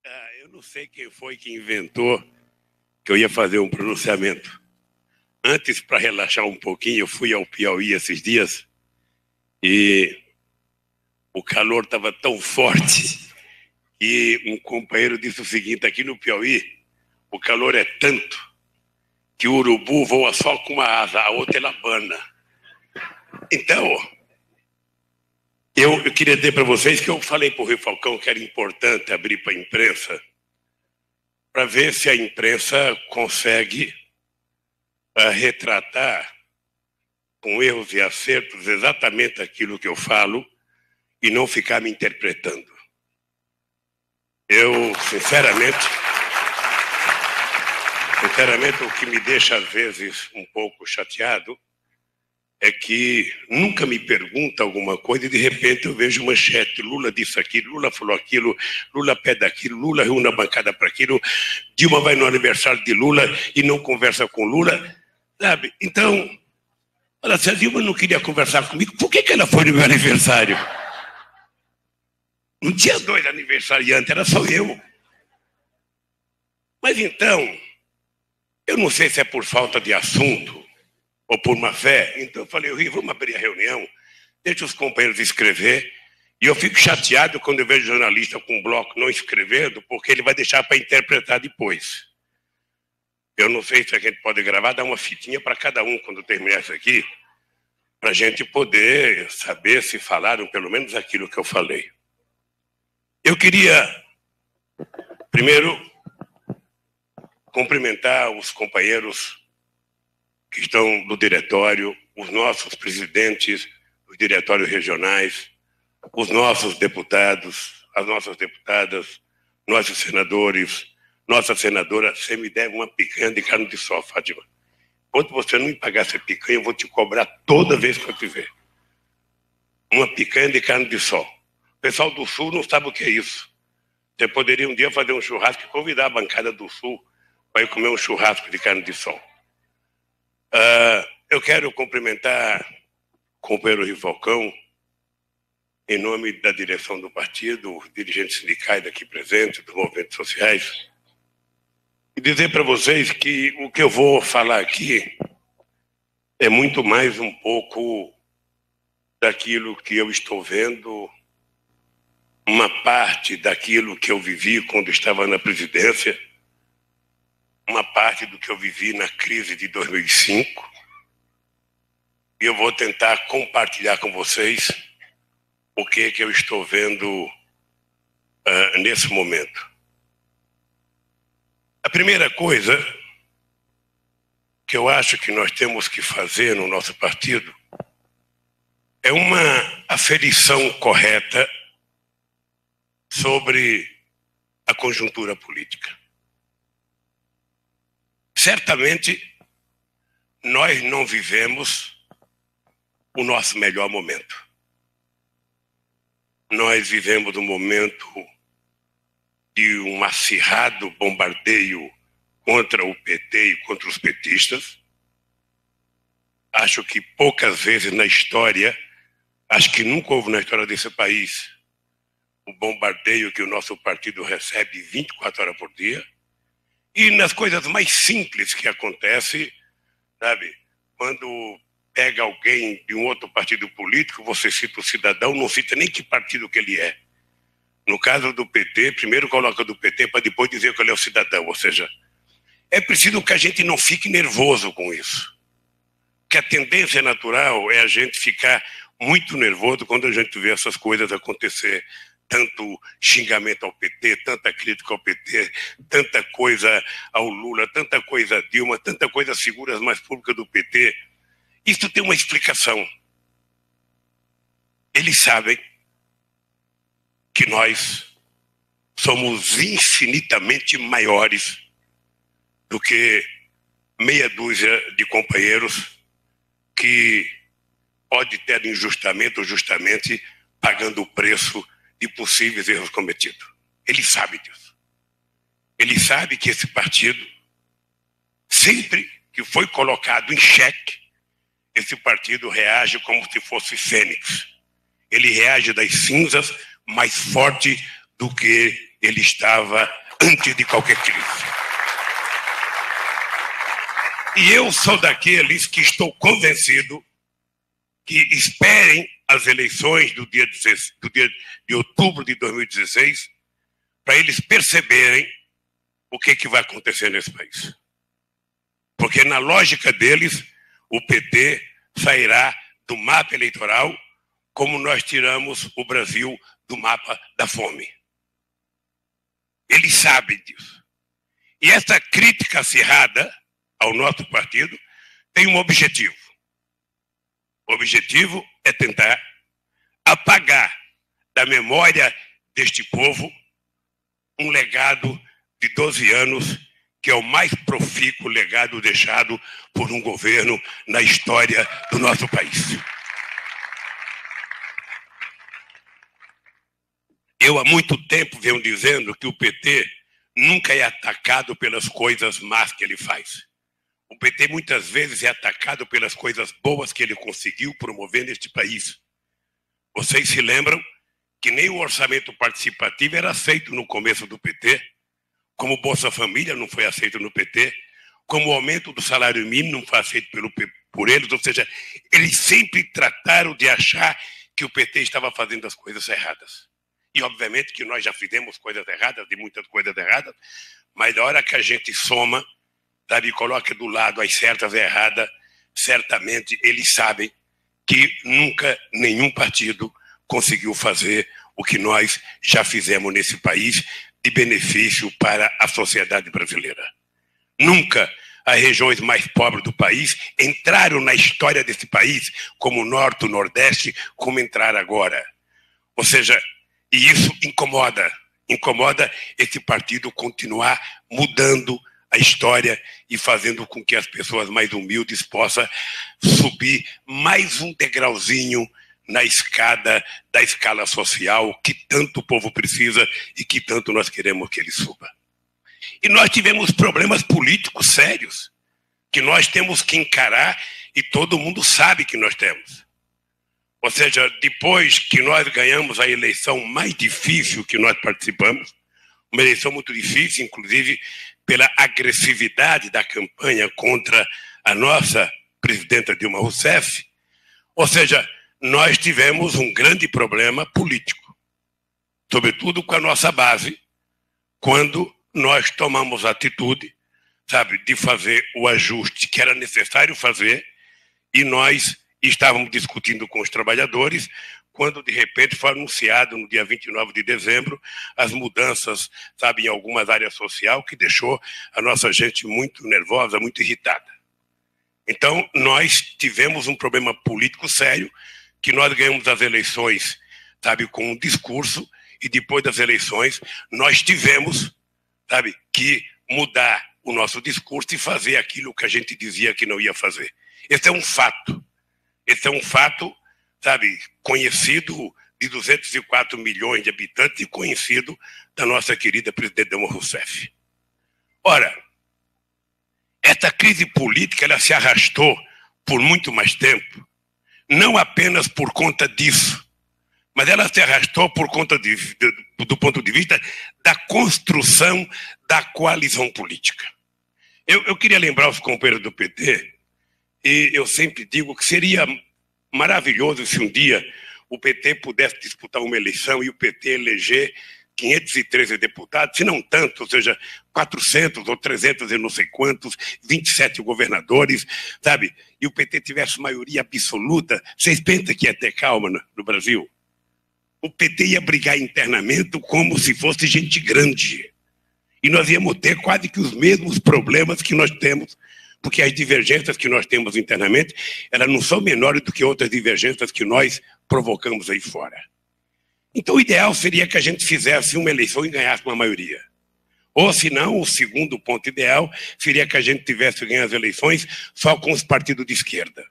Eu não sei quem foi que inventou que eu ia fazer um pronunciamento. Antes, para relaxar um pouquinho, eu fui ao Piauí esses dias e o calor estava tão forte que um companheiro disse o seguinte: aqui no Piauí o calor é tanto que o urubu voa só com uma asa, a outra ele abana. Então, eu queria dizer para vocês que eu falei para o Rio Falcão que era importante abrir para a imprensa para ver se a imprensa consegue retratar com erros e acertos exatamente aquilo que eu falo e não ficar me interpretando. Eu, sinceramente, o que me deixa às vezes um pouco chateado é que nunca me pergunta alguma coisa e de repente eu vejo manchete: Lula disse aquilo, Lula falou aquilo, Lula pede aquilo, Lula reúne a bancada para aquilo, Dilma vai no aniversário de Lula e não conversa com Lula, sabe? Então, olha, se a Dilma não queria conversar comigo, por que ela foi no meu aniversário? Não tinha dois aniversariantes, era só eu. Mas então, eu não sei se é por falta de assunto ou por má fé. Então eu falei: Rio, vamos abrir a reunião, deixa os companheiros escrever. E eu fico chateado quando eu vejo jornalista com um bloco não escrevendo, porque ele vai deixar para interpretar depois. Eu não sei se a gente pode gravar, dar uma fitinha para cada um quando terminar isso aqui, para a gente poder saber se falaram pelo menos aquilo que eu falei. Eu queria, primeiro, cumprimentar os companheiros que estão no diretório, os nossos presidentes dos diretórios regionais, os nossos deputados, as nossas deputadas, nossos senadores, nossa senadora. Você me deve uma picanha de carne de sol, Fátima. Enquanto você não me pagar essa picanha, eu vou te cobrar toda vez que eu te ver. Uma picanha de carne de sol. O pessoal do Sul não sabe o que é isso. Você poderia um dia fazer um churrasco e convidar a bancada do Sul para ir comer um churrasco de carne de sol. Eu quero cumprimentar o companheiro Rio Falcão, em nome da direção do partido, os dirigentes sindicais aqui presentes, dos movimentos sociais, e dizer para vocês que o que eu vou falar aqui é muito mais um pouco daquilo que eu estou vendo, uma parte daquilo que eu vivi quando estava na presidência, uma parte do que eu vivi na crise de 2005, e eu vou tentar compartilhar com vocês o que eu estou vendo nesse momento. A primeira coisa que eu acho que nós temos que fazer no nosso partido é uma aferição correta sobre a conjuntura política. Certamente, nós não vivemos o nosso melhor momento. Nós vivemos um momento de um acirrado bombardeio contra o PT e contra os petistas. Acho que poucas vezes na história, acho que nunca houve na história desse país, o bombardeio que o nosso partido recebe 24 horas por dia. E nas coisas mais simples que acontecem, sabe? Quando pega alguém de um outro partido político, você cita o cidadão, não cita nem que partido que ele é. No caso do PT, primeiro coloca do PT para depois dizer que ele é o cidadão. Ou seja, é preciso que a gente não fique nervoso com isso. Que a tendência natural é a gente ficar muito nervoso quando a gente vê essas coisas acontecer. Tanto xingamento ao PT, tanta crítica ao PT, tanta coisa ao Lula, tanta coisa a Dilma, tanta coisa às figuras mais públicas do PT. Isso tem uma explicação. Eles sabem que nós somos infinitamente maiores do que meia dúzia de companheiros que pode ter injustamente ou justamente pagando o preço de possíveis erros cometidos. Ele sabe disso. Ele sabe que esse partido, sempre que foi colocado em xeque, esse partido reage como se fosse fênix. Ele reage das cinzas mais forte do que ele estava antes de qualquer crise. E eu sou daqueles que estou convencido que esperem as eleições do dia de outubro de 2016 para eles perceberem o que vai acontecer nesse país. Porque na lógica deles, o PT sairá do mapa eleitoral como nós tiramos o Brasil do mapa da fome. Eles sabem disso. E essa crítica acirrada ao nosso partido tem um objetivo. O objetivo é tentar apagar da memória deste povo um legado de 12 anos, que é o mais profícuo legado deixado por um governo na história do nosso país. Eu há muito tempo venho dizendo que o PT nunca é atacado pelas coisas más que ele faz. O PT muitas vezes é atacado pelas coisas boas que ele conseguiu promover neste país. Vocês se lembram que nem o orçamento participativo era aceito no começo do PT, como o Bolsa Família não foi aceito no PT, como o aumento do salário mínimo não foi aceito por eles, ou seja, eles sempre trataram de achar que o PT estava fazendo as coisas erradas. E obviamente que nós já fizemos coisas erradas, de muitas coisas erradas, mas na hora que a gente soma, sabe, coloca do lado as certas e erradas, certamente eles sabem que nunca nenhum partido conseguiu fazer o que nós já fizemos nesse país de benefício para a sociedade brasileira. Nunca as regiões mais pobres do país entraram na história desse país como o Norte, o Nordeste, como entraram agora. Ou seja, e isso incomoda esse partido continuar mudando a história e fazendo com que as pessoas mais humildes possam subir mais um degrauzinho na escada da escala social que tanto o povo precisa e que tanto nós queremos que ele suba. E nós tivemos problemas políticos sérios que nós temos que encarar e todo mundo sabe que nós temos. Ou seja, depois que nós ganhamos a eleição mais difícil que nós participamos, uma eleição muito difícil, inclusive pela agressividade da campanha contra a nossa presidenta Dilma Rousseff, ou seja, nós tivemos um grande problema político, sobretudo com a nossa base, quando nós tomamos a atitude, sabe, de fazer o ajuste que era necessário fazer, e nós estávamos discutindo com os trabalhadores, quando de repente foi anunciado no dia 29 de dezembro as mudanças, sabe, em algumas áreas sociais, que deixou a nossa gente muito nervosa, muito irritada. Então, nós tivemos um problema político sério, que nós ganhamos as eleições, sabe, com um discurso, e depois das eleições nós tivemos, sabe, que mudar o nosso discurso e fazer aquilo que a gente dizia que não ia fazer. Esse é um fato. Esse é um fato, sabe, conhecido de 204 milhões de habitantes e conhecido da nossa querida presidente Dilma Rousseff. Ora, essa crise política ela se arrastou por muito mais tempo, não apenas por conta disso, mas ela se arrastou por conta do ponto de vista da construção da coalizão política. Eu queria lembrar os companheiros do PT, e eu sempre digo que seria maravilhoso se um dia o PT pudesse disputar uma eleição e o PT eleger 513 deputados, se não tanto, ou seja, 400 ou 300 e não sei quantos, 27 governadores, sabe? E o PT tivesse maioria absoluta. Vocês pensam que ia ter calma no Brasil? O PT ia brigar internamente como se fosse gente grande. E nós íamos ter quase que os mesmos problemas que nós temos, porque as divergências que nós temos internamente, elas não são menores do que outras divergências que nós provocamos aí fora. Então o ideal seria que a gente fizesse uma eleição e ganhasse uma maioria. Ou se não, o segundo ponto ideal seria que a gente tivesse ganho as eleições só com os partidos de esquerda.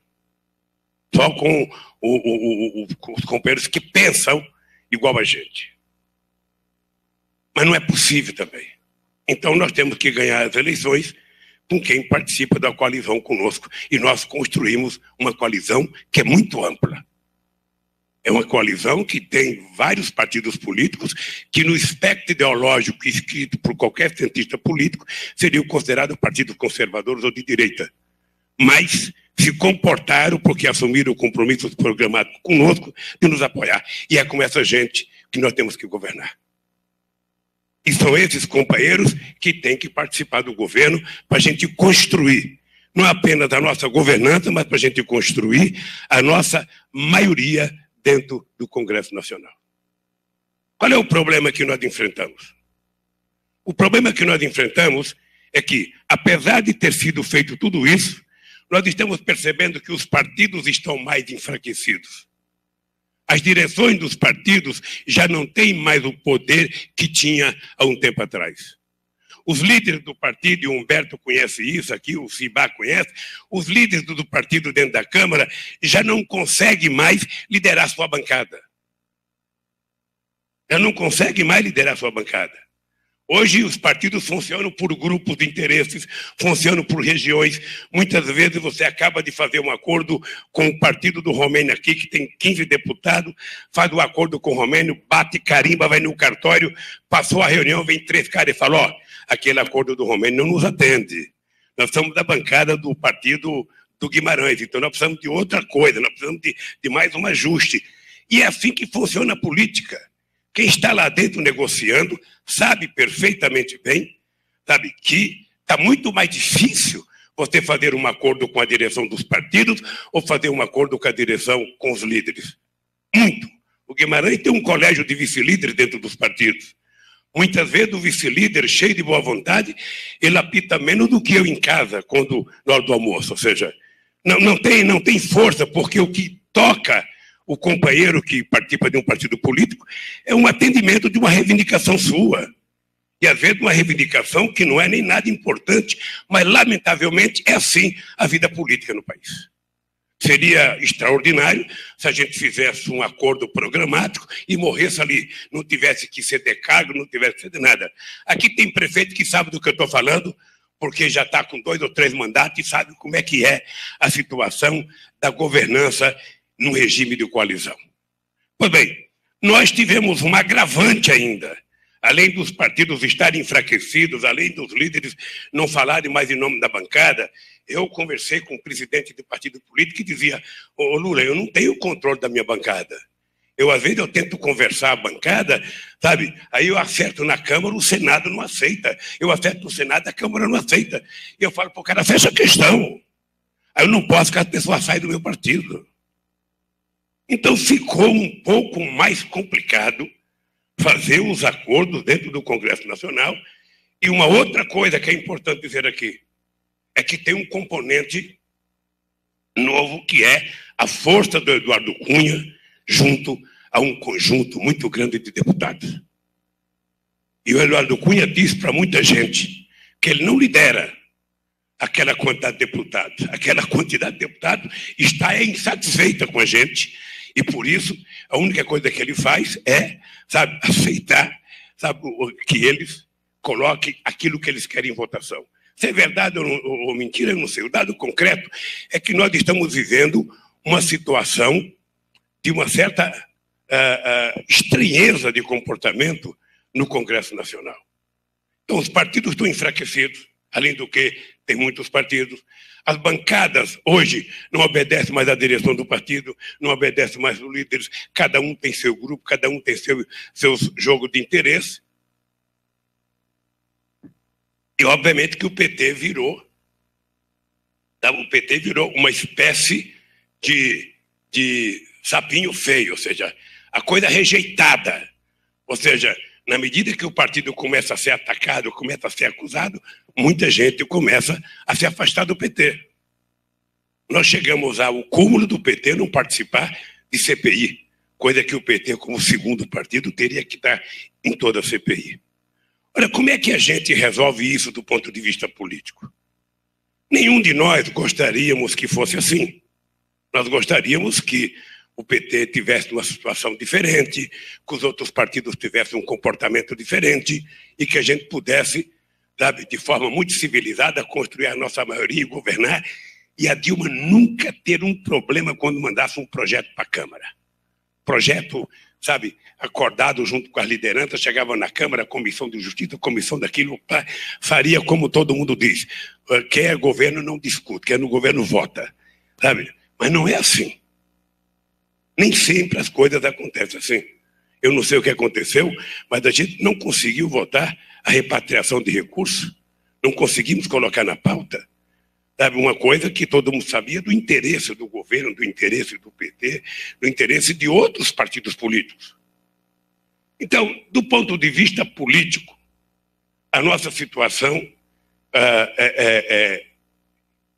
Só com os companheiros que pensam igual a gente. Mas não é possível também. Então nós temos que ganhar as eleições com quem participa da coalizão conosco. E nós construímos uma coalizão que é muito ampla. É uma coalizão que tem vários partidos políticos que, no espectro ideológico escrito por qualquer cientista político, seriam considerados partidos conservadores ou de direita. Mas se comportaram porque assumiram compromissos programados conosco de nos apoiar. E é com essa gente que nós temos que governar. E são esses companheiros que têm que participar do governo para a gente construir, não apenas a nossa governança, mas para a gente construir a nossa maioria dentro do Congresso Nacional. Qual é o problema que nós enfrentamos? O problema que nós enfrentamos é que, apesar de ter sido feito tudo isso, nós estamos percebendo que os partidos estão mais enfraquecidos. As direções dos partidos já não têm mais o poder que tinha há um tempo atrás. Os líderes do partido, e o Humberto conhece isso aqui, o Cibá conhece, os líderes do partido dentro da Câmara já não conseguem mais liderar sua bancada. Já não conseguem mais liderar sua bancada. Hoje os partidos funcionam por grupos de interesses, funcionam por regiões. Muitas vezes você acaba de fazer um acordo com o partido do Romênio aqui, que tem 15 deputados, faz um acordo com o Romênio, bate carimba, vai no cartório, passou a reunião, vem 3 caras e fala, ó, aquele acordo do Romênio não nos atende. Nós somos da bancada do partido do Guimarães, então nós precisamos de outra coisa, nós precisamos de mais um ajuste. E é assim que funciona a política. Quem está lá dentro negociando sabe perfeitamente bem, sabe, que está muito mais difícil você fazer um acordo com a direção dos partidos ou fazer um acordo com a direção com os líderes. Muito. O Guimarães tem um colégio de vice-líderes dentro dos partidos. Muitas vezes o vice-líder, cheio de boa vontade, ele apita menos do que eu em casa, na hora do almoço. Ou seja, não tem força, porque o que toca o companheiro que participa de um partido político é um atendimento de uma reivindicação sua. E às vezes uma reivindicação que não é nem nada importante, mas lamentavelmente é assim a vida política no país. Seria extraordinário se a gente fizesse um acordo programático e morresse ali, não tivesse que ser de cargo, não tivesse que ser de nada. Aqui tem prefeito que sabe do que eu estou falando, porque já está com 2 ou 3 mandatos e sabe como é que é a situação da governança num regime de coalizão. Pois bem, nós tivemos um agravante ainda. Além dos partidos estarem enfraquecidos, além dos líderes não falarem mais em nome da bancada, eu conversei com o presidente do partido político e dizia, ô Lula, eu não tenho controle da minha bancada. Às vezes eu tento conversar a bancada, sabe? Aí eu acerto na Câmara, o Senado não aceita. Eu acerto no Senado, a Câmara não aceita. E eu falo, pô, cara, fecha a questão. Aí eu não posso que as pessoas saiam do meu partido. Então ficou um pouco mais complicado fazer os acordos dentro do Congresso Nacional. E uma outra coisa que é importante dizer aqui, é que tem um componente novo, que é a força do Eduardo Cunha junto a um conjunto muito grande de deputados. E o Eduardo Cunha diz para muita gente que ele não lidera aquela quantidade de deputados. Aquela quantidade de deputados está insatisfeita com a gente. E por isso, a única coisa que ele faz é, sabe, aceitar, sabe, que eles coloquem aquilo que eles querem em votação. Se é verdade ou mentira, eu não sei. O dado concreto é que nós estamos vivendo uma situação de uma certa estranheza de comportamento no Congresso Nacional. Então, os partidos estão enfraquecidos, além do que tem muitos partidos. As bancadas hoje não obedecem mais à direção do partido, não obedecem mais aos líderes, cada um tem seu grupo, cada um tem seus jogos de interesse. E obviamente que o PT virou uma espécie de sapinho feio, ou seja, a coisa rejeitada. Ou seja, na medida que o partido começa a ser atacado, começa a ser acusado, muita gente começa a se afastar do PT. Nós chegamos ao cúmulo do PT não participar de CPI, coisa que o PT, como segundo partido, teria que estar em toda a CPI. Olha, como é que a gente resolve isso do ponto de vista político? Nenhum de nós gostaríamos que fosse assim. Nós gostaríamos que o PT tivesse uma situação diferente, que os outros partidos tivessem um comportamento diferente e que a gente pudesse, sabe, de forma muito civilizada, construir a nossa maioria e governar, e a Dilma nunca ter um problema quando mandasse um projeto para a Câmara. projeto, sabe, acordado junto com as lideranças, chegava na Câmara, comissão de justiça, comissão daquilo, faria como todo mundo diz. Quer governo não discute, quer no governo vota, sabe? Mas não é assim. Nem sempre as coisas acontecem assim. Eu não sei o que aconteceu, mas a gente não conseguiu votar a repatriação de recursos, não conseguimos colocar na pauta, sabe, uma coisa que todo mundo sabia do interesse do governo, do interesse do PT, do interesse de outros partidos políticos. Então, do ponto de vista político, a nossa situação,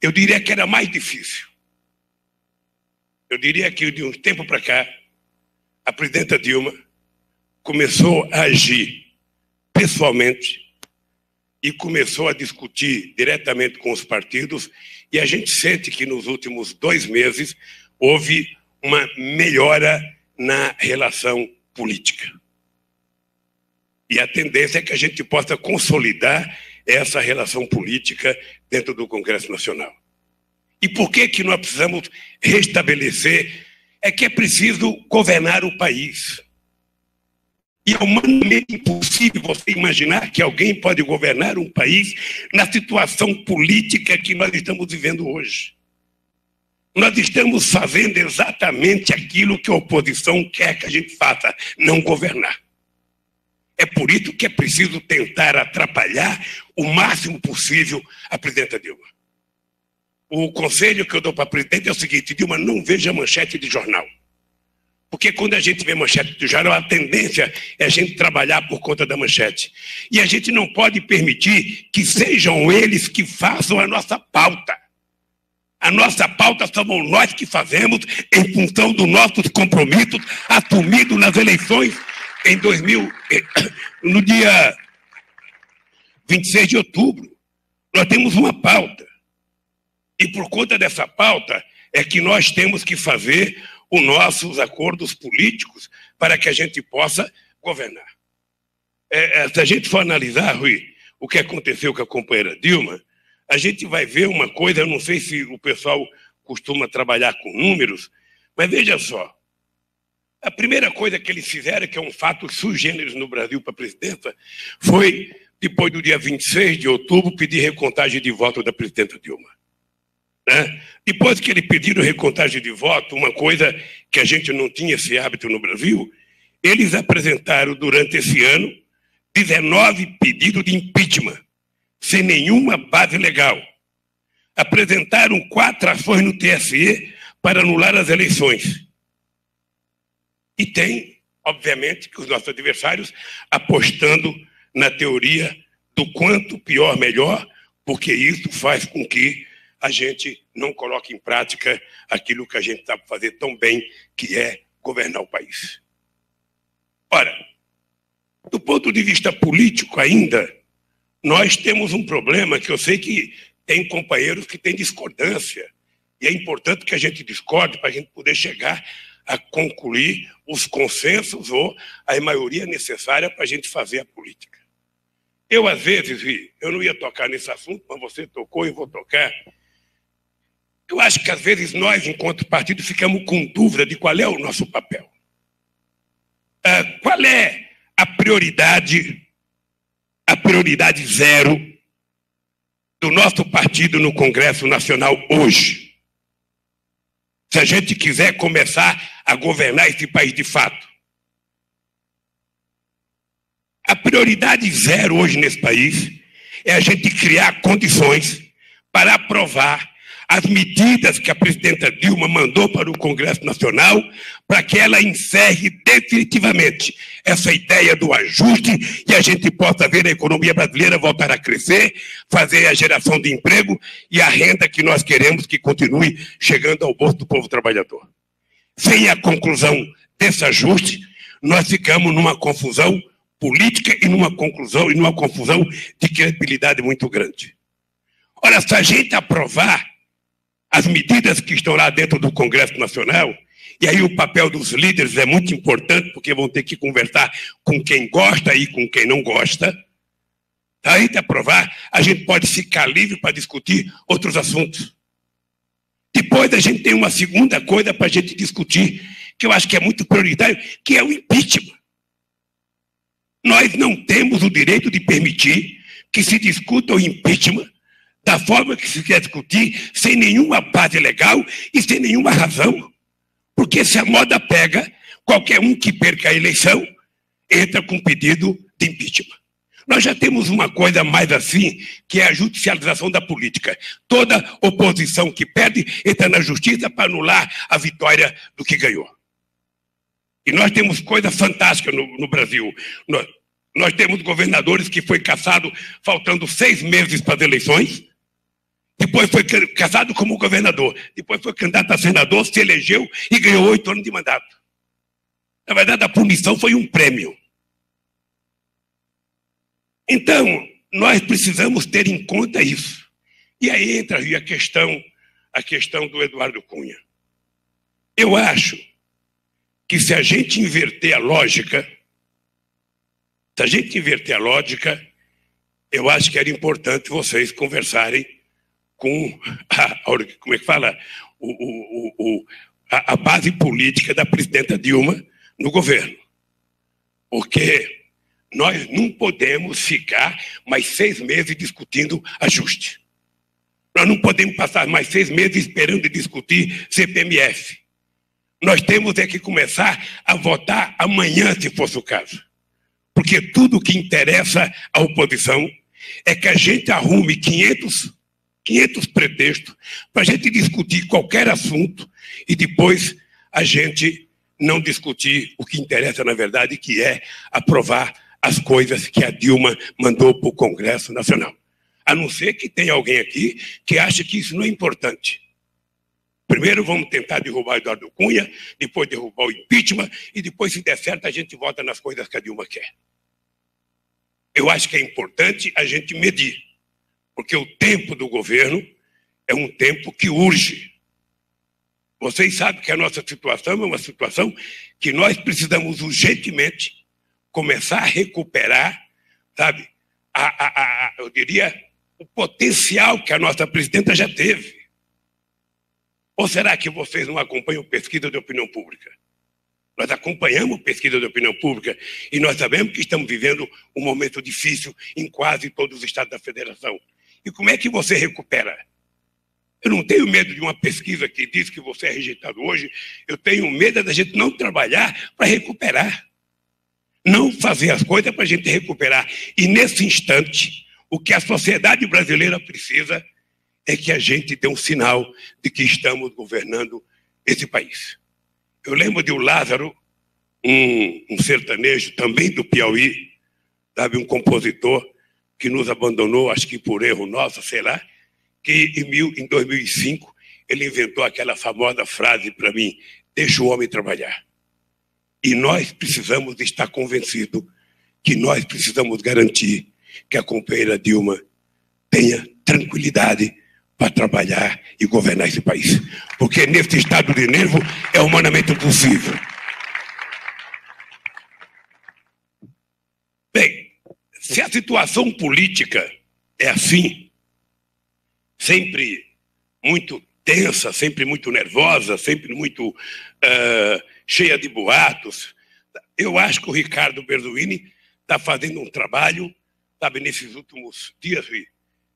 eu diria que era mais difícil. Eu diria que de um tempo para cá, a presidenta Dilma começou a agir pessoalmente e começou a discutir diretamente com os partidos, e a gente sente que nos últimos 2 meses houve uma melhora na relação política. E a tendência é que a gente possa consolidar essa relação política dentro do Congresso Nacional. E por que nós precisamos restabelecer? É que é preciso governar o país. E é humanamente impossível você imaginar que alguém pode governar um país na situação política que nós estamos vivendo hoje. Nós estamos fazendo exatamente aquilo que a oposição quer que a gente faça, não governar. É por isso que é preciso tentar atrapalhar o máximo possível a presidenta Dilma. O conselho que eu dou para a presidente é o seguinte: Dilma, não veja manchete de jornal. Porque quando a gente vê manchete de jornal, a tendência é a gente trabalhar por conta da manchete. E a gente não pode permitir que sejam eles que façam a nossa pauta. A nossa pauta somos nós que fazemos em função dos nossos compromissos assumidos nas eleições no dia 26 de outubro. Nós temos uma pauta. E por conta dessa pauta é que nós temos que fazer os nossos acordos políticos para que a gente possa governar. Se a gente for analisar, Rui, o que aconteceu com a companheira Dilma, a gente vai ver uma coisa, eu não sei se o pessoal costuma trabalhar com números, mas veja só. A primeira coisa que eles fizeram, que é um fato sui generis no Brasil para a presidenta, foi, depois do dia 26 de outubro, pedir recontagem de voto da presidenta Dilma. Depois que eles pediram recontagem de voto, uma coisa que a gente não tinha esse hábito no Brasil, eles apresentaram durante esse ano 19 pedidos de impeachment, sem nenhuma base legal. Apresentaram 4 ações no TSE para anular as eleições. E tem, obviamente, que os nossos adversários apostando na teoria do quanto pior, melhor, porque isso faz com que a gente não coloque em prática aquilo que a gente sabe fazer tão bem, que é governar o país. Ora, do ponto de vista político ainda, nós temos um problema que eu sei que tem companheiros que têm discordância, e é importante que a gente discorde para a gente poder chegar a concluir os consensos ou a maioria necessária para a gente fazer a política. Eu, às vezes, eu não ia tocar nesse assunto, mas você tocou e vou tocar. Eu acho que, às vezes, nós, enquanto partido, ficamos com dúvida de qual é o nosso papel. Qual é a prioridade zero do nosso partido no Congresso Nacional hoje? Se a gente quiser começar a governar esse país de fato. A prioridade zero hoje nesse país é a gente criar condições para aprovar as medidas que a presidenta Dilma mandou para o Congresso Nacional para que ela encerre definitivamente essa ideia do ajuste e a gente possa ver a economia brasileira voltar a crescer, fazer a geração de emprego e a renda que nós queremos que continue chegando ao bolso do povo trabalhador. Sem a conclusão desse ajuste, nós ficamos numa confusão política e numa confusão de credibilidade muito grande. Ora, se a gente aprovar as medidas que estão lá dentro do Congresso Nacional, e aí o papel dos líderes é muito importante, porque vão ter que conversar com quem gosta e com quem não gosta. Aí, de aprovar, a gente pode ficar livre para discutir outros assuntos. Depois a gente tem uma segunda coisa para a gente discutir, que eu acho que é muito prioritário, que é o impeachment. Nós não temos o direito de permitir que se discuta o impeachment da forma que se quer discutir, sem nenhuma base legal e sem nenhuma razão. Porque se a moda pega, qualquer um que perca a eleição entra com pedido de impeachment. Nós já temos uma coisa mais assim, que é a judicialização da política. Toda oposição que perde entra na justiça para anular a vitória do que ganhou. E nós temos coisa fantástica no Brasil. Nós temos governadores que foi cassado faltando 6 meses para as eleições, depois foi cassado como governador, depois foi candidato a senador, se elegeu e ganhou 8 anos de mandato. Na verdade, a punição foi um prêmio. Então, nós precisamos ter em conta isso. E aí entra aí a questão do Eduardo Cunha. Eu acho que se a gente inverter a lógica, eu acho que era importante vocês conversarem com como é que fala? A base política da presidenta Dilma no governo. Porque nós não podemos ficar mais 6 meses discutindo ajuste. Nós não podemos passar mais 6 meses esperando discutir CPMF. Nós temos é que começar a votar amanhã, se fosse o caso. Porque tudo que interessa à oposição é que a gente arrume 500 pretextos para a gente discutir qualquer assunto e depois a gente não discutir o que interessa, na verdade, que é aprovar as coisas que a Dilma mandou para o Congresso Nacional. A não ser que tenha alguém aqui que acha que isso não é importante. Primeiro vamos tentar derrubar o Eduardo Cunha, depois derrubar o impeachment e depois, se der certo, a gente vota nas coisas que a Dilma quer. Eu acho que é importante a gente medir, porque o tempo do governo é um tempo que urge. Vocês sabem que a nossa situação é uma situação que nós precisamos urgentemente começar a recuperar, sabe, eu diria, o potencial que a nossa presidenta já teve. Ou será que vocês não acompanham pesquisa de opinião pública? Nós acompanhamos pesquisa de opinião pública e nós sabemos que estamos vivendo um momento difícil em quase todos os estados da federação. E como é que você recupera? Eu não tenho medo de uma pesquisa que diz que você é rejeitado hoje, eu tenho medo da gente não trabalhar para recuperar. Não fazer as coisas para a gente recuperar. E nesse instante, o que a sociedade brasileira precisa é que a gente dê um sinal de que estamos governando esse país. Eu lembro de o Lázaro, um sertanejo também do Piauí, sabe, um compositor que nos abandonou, acho que por erro nosso, sei lá, que em 2005 ele inventou aquela famosa frase para mim: deixa o homem trabalhar. E nós precisamos estar convencidos que nós precisamos garantir que a companheira Dilma tenha tranquilidade para trabalhar e governar esse país. Porque nesse estado de nervo é humanamente impossível. Bem, se a situação política é assim, sempre muito tensa, sempre muito nervosa, sempre muito cheia de boatos, eu acho que o Ricardo Berzoini está fazendo um trabalho, sabe, nesses últimos dias,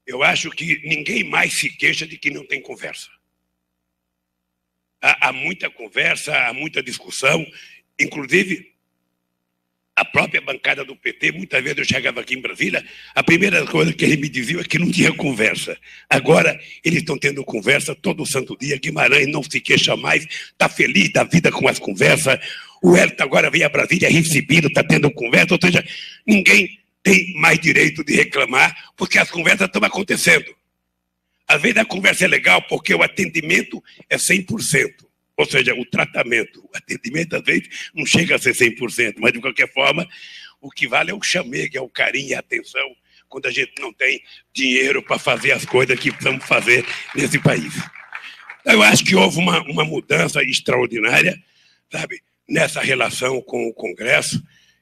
eu acho que ninguém mais se queixa de que não tem conversa. Há muita conversa, há muita discussão, inclusive a própria bancada do PT, muitas vezes eu chegava aqui em Brasília, a primeira coisa que ele me dizia é que não tinha conversa. Agora eles estão tendo conversa todo santo dia, Guimarães não se queixa mais, está feliz da vida com as conversas, o Hélio agora vem a Brasília recebido, está tendo conversa, ou seja, ninguém tem mais direito de reclamar, porque as conversas estão acontecendo. Às vezes a conversa é legal porque o atendimento é 100%. Ou seja, o tratamento, o atendimento, às vezes, não chega a ser 100%, mas, de qualquer forma, o que vale é o chamego, é o carinho e a atenção, quando a gente não tem dinheiro para fazer as coisas que precisamos fazer nesse país. Eu acho que houve uma mudança extraordinária, sabe, nessa relação com o Congresso,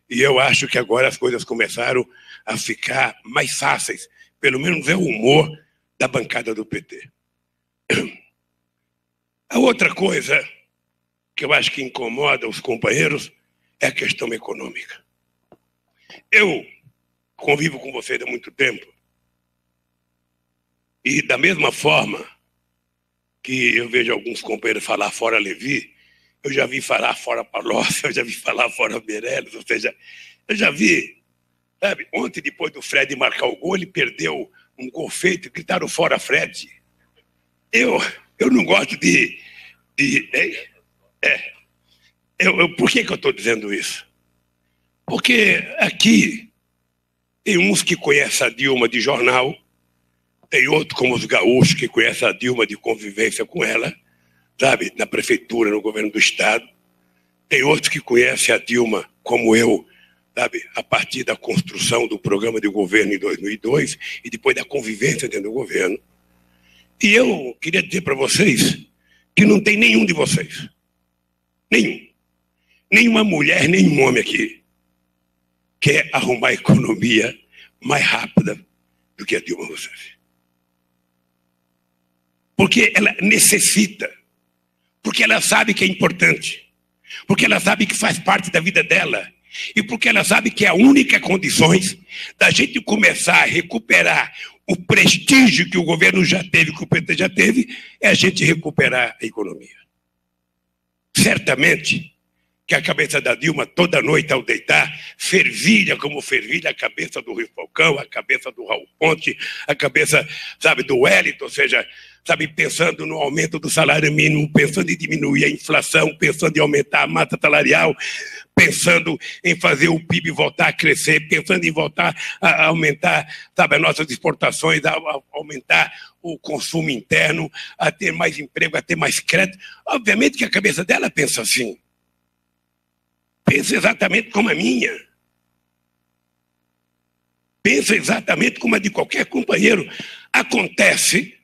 e eu acho que agora as coisas começaram a ficar mais fáceis, pelo menos é o humor da bancada do PT. A outra coisa que eu acho que incomoda os companheiros é a questão econômica. Eu convivo com vocês há muito tempo e, da mesma forma que eu vejo alguns companheiros falar fora Levi, eu já vi falar fora Palocci, eu já vi falar fora Meirelles, ou seja, eu já vi, sabe, ontem depois do Fred marcar o gol, ele perdeu um gol feito, gritaram fora Fred. Eu não gosto por que eu estou dizendo isso? Porque aqui tem uns que conhecem a Dilma de jornal, tem outros como os gaúchos que conhecem a Dilma de convivência com ela, sabe, na prefeitura, no governo do estado. Tem outros que conhecem a Dilma como eu, sabe, a partir da construção do programa de governo em 2002 e depois da convivência dentro do governo. E eu queria dizer para vocês que não tem nenhum de vocês, nenhuma mulher, nenhum homem aqui quer arrumar a economia mais rápida do que a Dilma Rousseff. Porque ela necessita, porque ela sabe que é importante, porque ela sabe que faz parte da vida dela e porque ela sabe que a única condição da gente começar a recuperar o prestígio que o governo já teve, que o PT já teve, é a gente recuperar a economia. Certamente que a cabeça da Dilma, toda noite ao deitar, fervilha como fervilha a cabeça do Rui Falcão, a cabeça do Raul Ponte, a cabeça, sabe, do Wellington, ou seja, sabe, pensando no aumento do salário mínimo, pensando em diminuir a inflação, pensando em aumentar a massa salarial, pensando em fazer o PIB voltar a crescer, pensando em voltar a aumentar, sabe, as nossas exportações, a aumentar o consumo interno, a ter mais emprego, a ter mais crédito. Obviamente que a cabeça dela pensa assim. Pensa exatamente como a minha. Pensa exatamente como a de qualquer companheiro. Acontece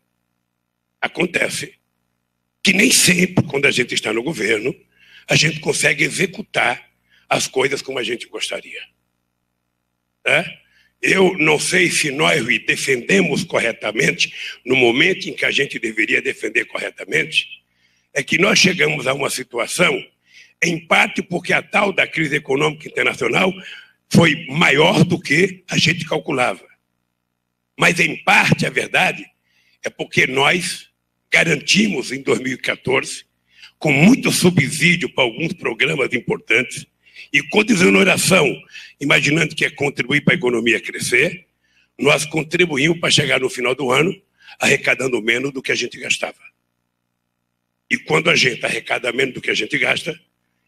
que nem sempre, quando a gente está no governo, a gente consegue executar as coisas como a gente gostaria. Eu não sei se nós defendemos corretamente no momento em que a gente deveria defender corretamente, é que nós chegamos a uma situação, em parte porque a tal da crise econômica internacional foi maior do que a gente calculava. Mas, em parte, a verdade é porque nós garantimos, em 2014, com muito subsídio para alguns programas importantes e com desoneração, imaginando que é contribuir para a economia crescer, nós contribuímos para chegar no final do ano arrecadando menos do que a gente gastava. E quando a gente arrecada menos do que a gente gasta,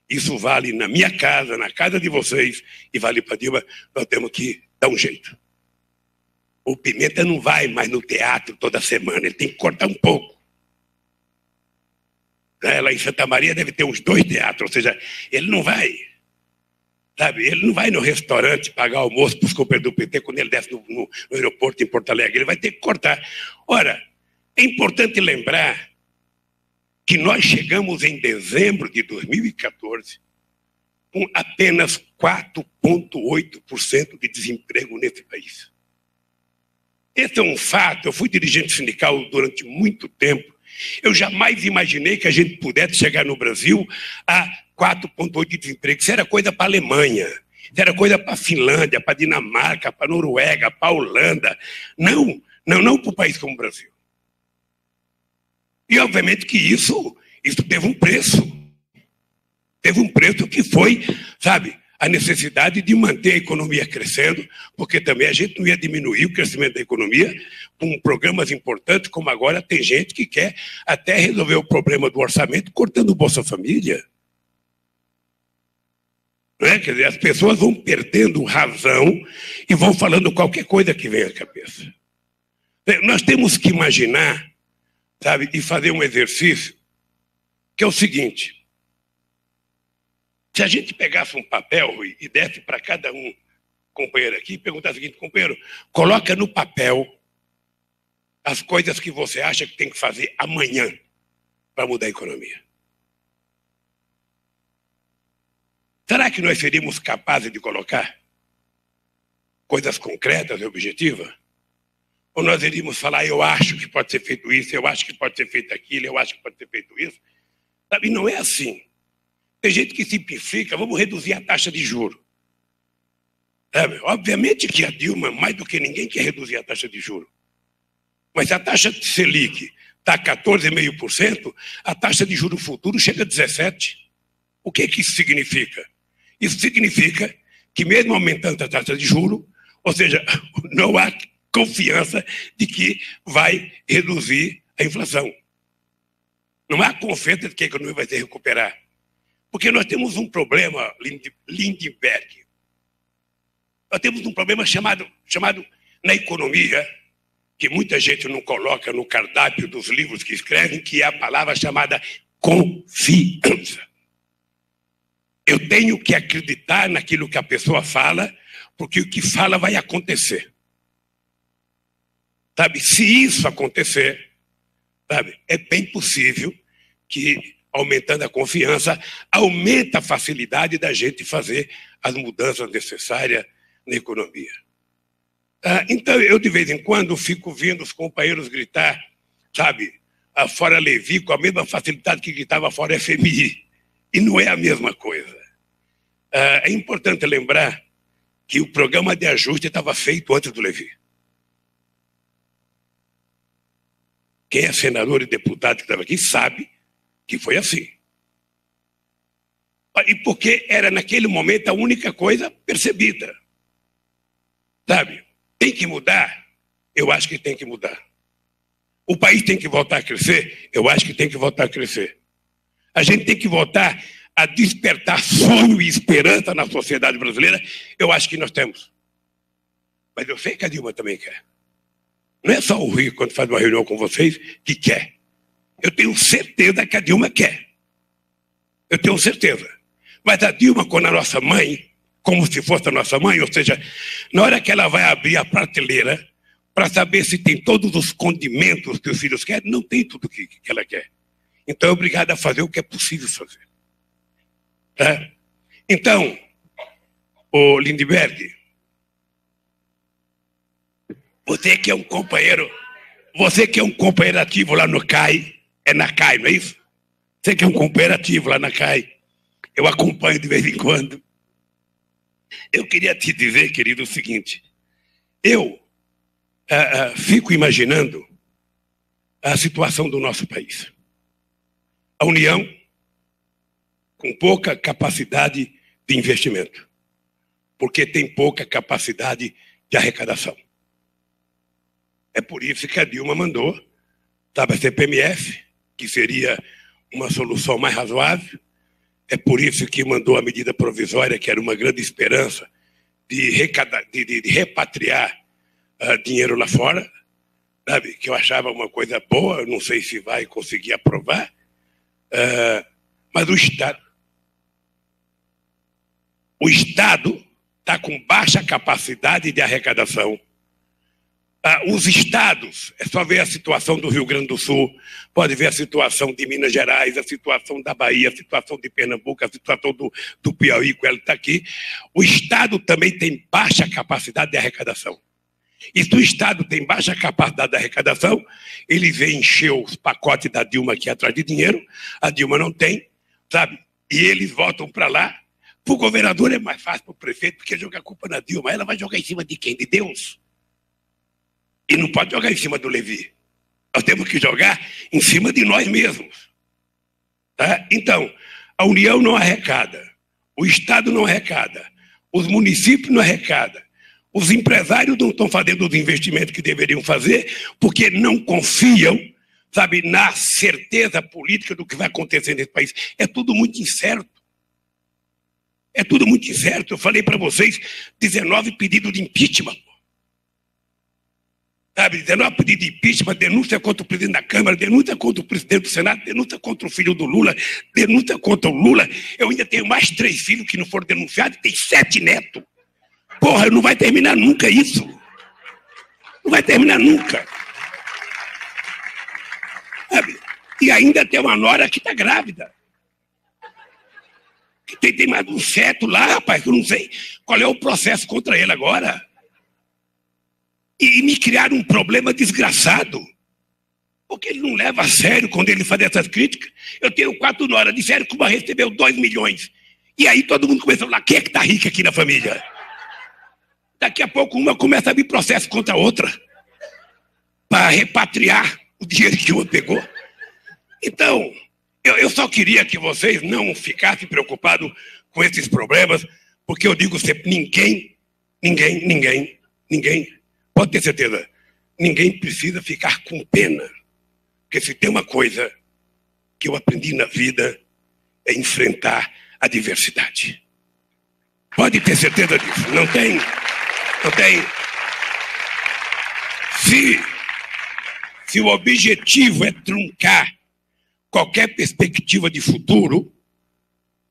isso vale na minha casa, na casa de vocês, e vale para Dilma, nós temos que dar um jeito. O Pimenta não vai mais no teatro toda semana, ele tem que cortar um pouco. Lá em Santa Maria deve ter uns 2 teatros, ou seja, ele não vai, sabe, ele não vai no restaurante pagar almoço para os companheiros do PT quando ele desce no aeroporto em Porto Alegre, ele vai ter que cortar. Ora, é importante lembrar que nós chegamos em dezembro de 2014 com apenas 4,8% de desemprego nesse país. Esse é um fato. Eu fui dirigente sindical durante muito tempo. Eu jamais imaginei que a gente pudesse chegar no Brasil a 4,8% de desemprego. Isso era coisa para a Alemanha, isso era coisa para a Finlândia, para a Dinamarca, para a Noruega, para a Holanda. Não para um país como o Brasil. E, obviamente, que isso teve um preço. Teve um preço que foi, sabe, a necessidade de manter a economia crescendo, porque também a gente não ia diminuir o crescimento da economia com programas importantes, como agora tem gente que quer até resolver o problema do orçamento cortando o Bolsa Família. Não é? Quer dizer, as pessoas vão perdendo razão e vão falando qualquer coisa que vem à cabeça. Nós temos que imaginar, sabe, e fazer um exercício que é o seguinte: se a gente pegasse um papel, Rui, e desse para cada um companheiro aqui, e perguntasse o seguinte: companheiro, coloca no papel as coisas que você acha que tem que fazer amanhã para mudar a economia. Será que nós seríamos capazes de colocar coisas concretas e objetivas? Ou nós iríamos falar: eu acho que pode ser feito isso, eu acho que pode ser feito aquilo, eu acho que pode ser feito isso? Sabe, não é assim. Tem gente que simplifica, vamos reduzir a taxa de juros. Obviamente que a Dilma, mais do que ninguém, quer reduzir a taxa de juros. Mas se a taxa de Selic está 14,5%, a taxa de juros futuro chega a 17%. O que isso significa? Isso significa que mesmo aumentando a taxa de juros, ou seja, não há confiança de que vai reduzir a inflação. Não há confiança de que a economia vai se recuperar. Porque nós temos um problema, Lindenberg. Nós temos um problema chamado na economia, que muita gente não coloca no cardápio dos livros que escrevem, que é a palavra chamada confiança. Eu tenho que acreditar naquilo que a pessoa fala, porque o que fala vai acontecer. Sabe, se isso acontecer, sabe, é bem possível que, aumentando a confiança, aumenta a facilidade da gente fazer as mudanças necessárias na economia. Então, eu de vez em quando fico vendo os companheiros gritar, sabe, fora Levi, com a mesma facilidade que gritava fora FMI. E não é a mesma coisa. É importante lembrar que o programa de ajuste estava feito antes do Levi. Quem é senador e deputado que estava aqui sabe que foi assim. E porque era naquele momento a única coisa percebida. Sabe, tem que mudar? Eu acho que tem que mudar. O país tem que voltar a crescer? Eu acho que tem que voltar a crescer. A gente tem que voltar a despertar sonho e esperança na sociedade brasileira? Eu acho que nós temos. Mas eu sei que a Dilma também quer. Não é só o Rio, quando faz uma reunião com vocês, que quer. Eu tenho certeza que a Dilma quer. Eu tenho certeza. Mas a Dilma, quando a nossa mãe, como se fosse a nossa mãe, ou seja, na hora que ela vai abrir a prateleira para saber se tem todos os condimentos que os filhos querem, não tem tudo que ela quer. Então é obrigada a fazer o que é possível fazer. Tá? Então, o Lindenberg, você que é um companheiro ativo lá no CAI, é na CAI, não é isso? Você que é um companheiro ativo lá na CAI, eu acompanho de vez em quando. Eu queria te dizer, querido, o seguinte, eu fico imaginando a situação do nosso país. A União com pouca capacidade de investimento, porque tem pouca capacidade de arrecadação. É por isso que a Dilma mandou, sabe, a CPMF, que seria uma solução mais razoável. É por isso que mandou a medida provisória, que era uma grande esperança de repatriar dinheiro lá fora, sabe, que eu achava uma coisa boa, não sei se vai conseguir aprovar, mas o Estado está com baixa capacidade de arrecadação. Os estados, é só ver a situação do Rio Grande do Sul, pode ver a situação de Minas Gerais, a situação da Bahia, a situação de Pernambuco, a situação do Piauí, que ela está aqui. O Estado também tem baixa capacidade de arrecadação. E se o Estado tem baixa capacidade de arrecadação, ele vem encher os pacotes da Dilma aqui atrás de dinheiro, a Dilma não tem, sabe? E eles voltam para lá. Para o governador é mais fácil, para o prefeito, porque joga a culpa na Dilma. Ela vai jogar em cima de quem? De Deus? E não pode jogar em cima do Levi. Nós temos que jogar em cima de nós mesmos. Tá? Então, a União não arrecada, o Estado não arrecada, os municípios não arrecadam, os empresários não estão fazendo os investimentos que deveriam fazer porque não confiam, sabe, na certeza política do que vai acontecer nesse país. É tudo muito incerto. É tudo muito incerto. Eu falei para vocês, 19 pedidos de impeachment. Sabe, 19 pedidos de impeachment, denúncia contra o presidente da Câmara, denúncia contra o presidente do Senado, denúncia contra o filho do Lula, denúncia contra o Lula. Eu ainda tenho mais 3 filhos que não foram denunciados e tem 7 netos. Porra, não vai terminar nunca isso. Não vai terminar nunca. Sabe? E ainda tem uma nora que está grávida. Tem mais um feto lá, rapaz, que eu não sei qual é o processo contra ele agora. E me criaram um problema desgraçado. Porque ele não leva a sério quando ele faz essas críticas. Eu tenho 4 noras, disseram que uma recebeu 2 milhões. E aí todo mundo começa a falar, quem é que está rico aqui na família? Daqui a pouco uma começa a abrir processo contra a outra para repatriar o dinheiro que uma pegou. Então, eu só queria que vocês não ficassem preocupados com esses problemas, porque eu digo sempre, ninguém, pode ter certeza, ninguém precisa ficar com pena. Porque se tem uma coisa que eu aprendi na vida, é enfrentar a diversidade. Pode ter certeza disso. Não tem. Se o objetivo é truncar qualquer perspectiva de futuro,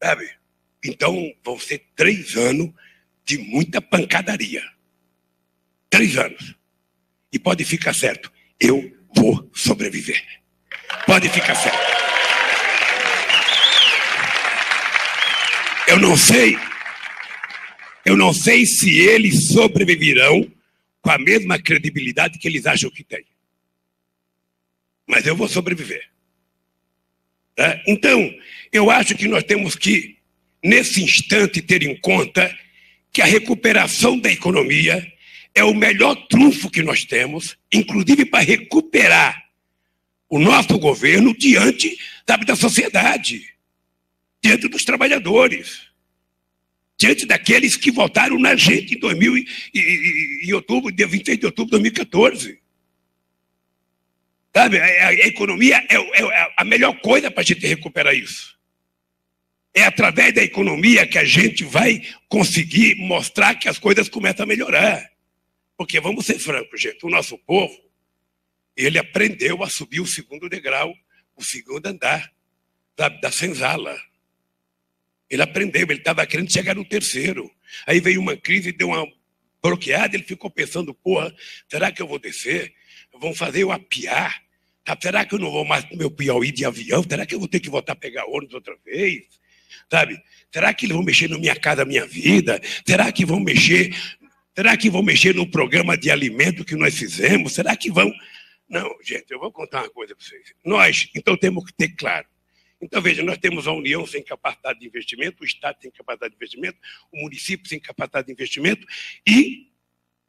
sabe? Então vão ser 3 anos de muita pancadaria. 3 anos. E pode ficar certo, eu vou sobreviver. Pode ficar certo. Eu não sei se eles sobreviverão com a mesma credibilidade que eles acham que têm. Mas eu vou sobreviver. Tá? Então, eu acho que nós temos que, nesse instante, ter em conta que a recuperação da economia é o melhor trunfo que nós temos, inclusive para recuperar o nosso governo diante, sabe, da sociedade, diante dos trabalhadores, diante daqueles que votaram na gente em outubro, dia 26 de outubro de 2014. Sabe, a economia é a melhor coisa para a gente recuperar isso. É através da economia que a gente vai conseguir mostrar que as coisas começam a melhorar. Porque, vamos ser francos, gente, o nosso povo, ele aprendeu a subir o 2º degrau, o 2º andar, sabe, da senzala. Ele aprendeu, ele estava querendo chegar no 3º. Aí veio uma crise, deu uma bloqueada, ele ficou pensando, porra, será que eu vou descer? Vão fazer eu apiar? Será que eu não vou mais pro meu Piauí de avião? Será que eu vou ter que voltar a pegar ônibus outra vez? Sabe? Será que eles vão mexer na Minha Casa Minha Vida? Será que vão mexer no programa de alimento que nós fizemos? Será que vão... Não, gente, eu vou contar uma coisa para vocês. Nós, então, temos que ter claro. Então, veja, nós temos a União sem capacidade de investimento, o Estado sem capacidade de investimento, o município sem capacidade de investimento e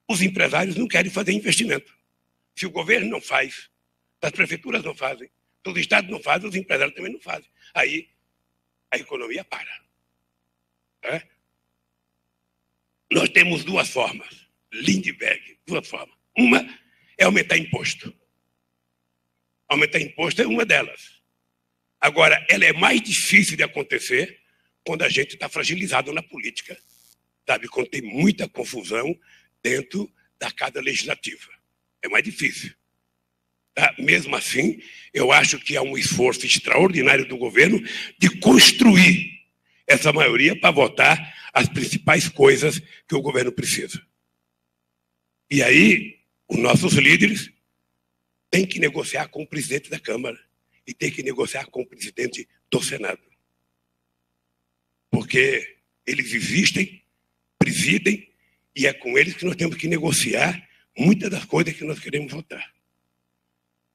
os empresários não querem fazer investimento. Se o governo não faz, as prefeituras não fazem, os estados não fazem, os empresários também não fazem. Aí a economia para. É? Nós temos 2 formas, Lindbergh, 2 formas. Uma é aumentar imposto. Aumentar imposto é uma delas. Agora, ela é mais difícil de acontecer quando a gente está fragilizado na política, sabe? Quando tem muita confusão dentro da Casa Legislativa. É mais difícil. Tá? Mesmo assim, eu acho que há um esforço extraordinário do governo de construir essa maioria para votar as principais coisas que o governo precisa. E aí, os nossos líderes têm que negociar com o presidente da Câmara e têm que negociar com o presidente do Senado. Porque eles existem, presidem, e é com eles que nós temos que negociar muitas das coisas que nós queremos votar.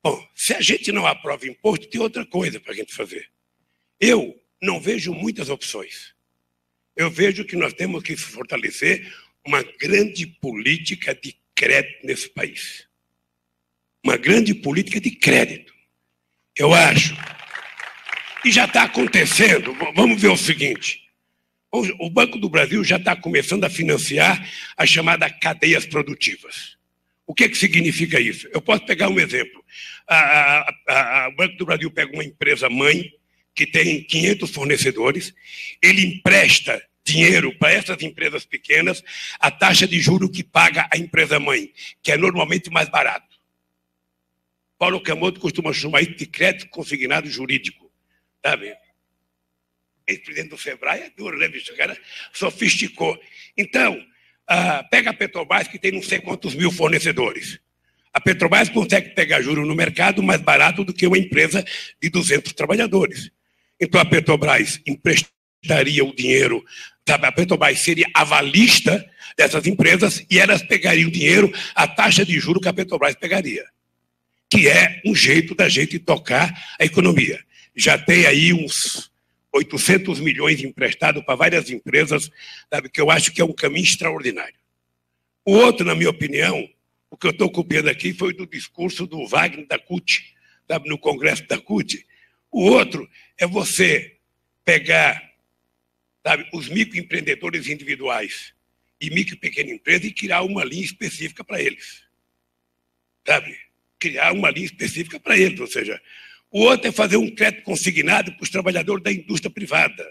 Bom, se a gente não aprova imposto, tem outra coisa para a gente fazer. Eu não vejo muitas opções. Eu vejo que nós temos que fortalecer uma grande política de crédito nesse país. Uma grande política de crédito. Eu acho. E já está acontecendo. Vamos ver o seguinte. O Banco do Brasil já está começando a financiar as chamadas cadeias produtivas. O que significa isso? Eu posso pegar um exemplo. O Banco do Brasil pega uma empresa mãe que tem 500 fornecedores, ele empresta dinheiro para essas empresas pequenas, a taxa de juros que paga a empresa mãe, que é normalmente mais barato. Paulo Camoto costuma chamar isso de crédito consignado jurídico. Sabe? Ex-presidente do Sebrae é duro, né, bicho? O cara sofisticou. Então, pega a Petrobras, que tem não sei quantos mil fornecedores. A Petrobras consegue pegar juros no mercado mais barato do que uma empresa de 200 trabalhadores. Então, a Petrobras emprestaria o dinheiro, sabe? A Petrobras seria avalista dessas empresas e elas pegariam o dinheiro, a taxa de juros que a Petrobras pegaria. que é um jeito da gente tocar a economia. Já tem aí uns 800 milhões emprestados para várias empresas, sabe, que eu acho que é um caminho extraordinário. O outro, na minha opinião, o que eu estou copiando aqui foi do discurso do Wagner da CUT, sabe, no congresso da CUT. O outro é você pegar, sabe, os microempreendedores individuais e micro e pequena empresa e criar uma linha específica para eles. Sabe? Criar uma linha específica para eles, ou seja, o outro é fazer um crédito consignado para os trabalhadores da indústria privada.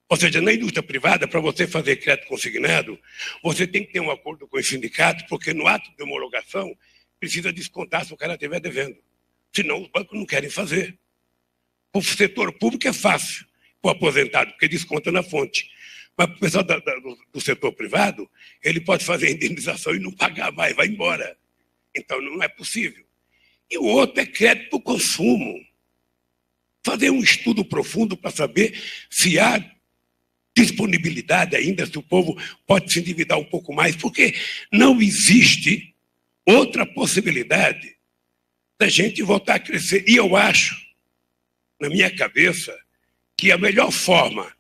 Ou seja, na indústria privada, para você fazer crédito consignado, você tem que ter um acordo com os sindicatos, porque no ato de homologação precisa descontar se o cara estiver devendo. Senão os bancos não querem fazer. Para o setor público é fácil, para o aposentado, porque desconta na fonte. Mas para o pessoal do setor privado, ele pode fazer a indenização e não pagar mais, vai embora. Então não é possível. E o outro é crédito para o consumo. Fazer um estudo profundo para saber se há disponibilidade ainda, se o povo pode se endividar um pouco mais, porque não existe outra possibilidade da gente voltar a crescer. E eu acho, na minha cabeça, que a melhor forma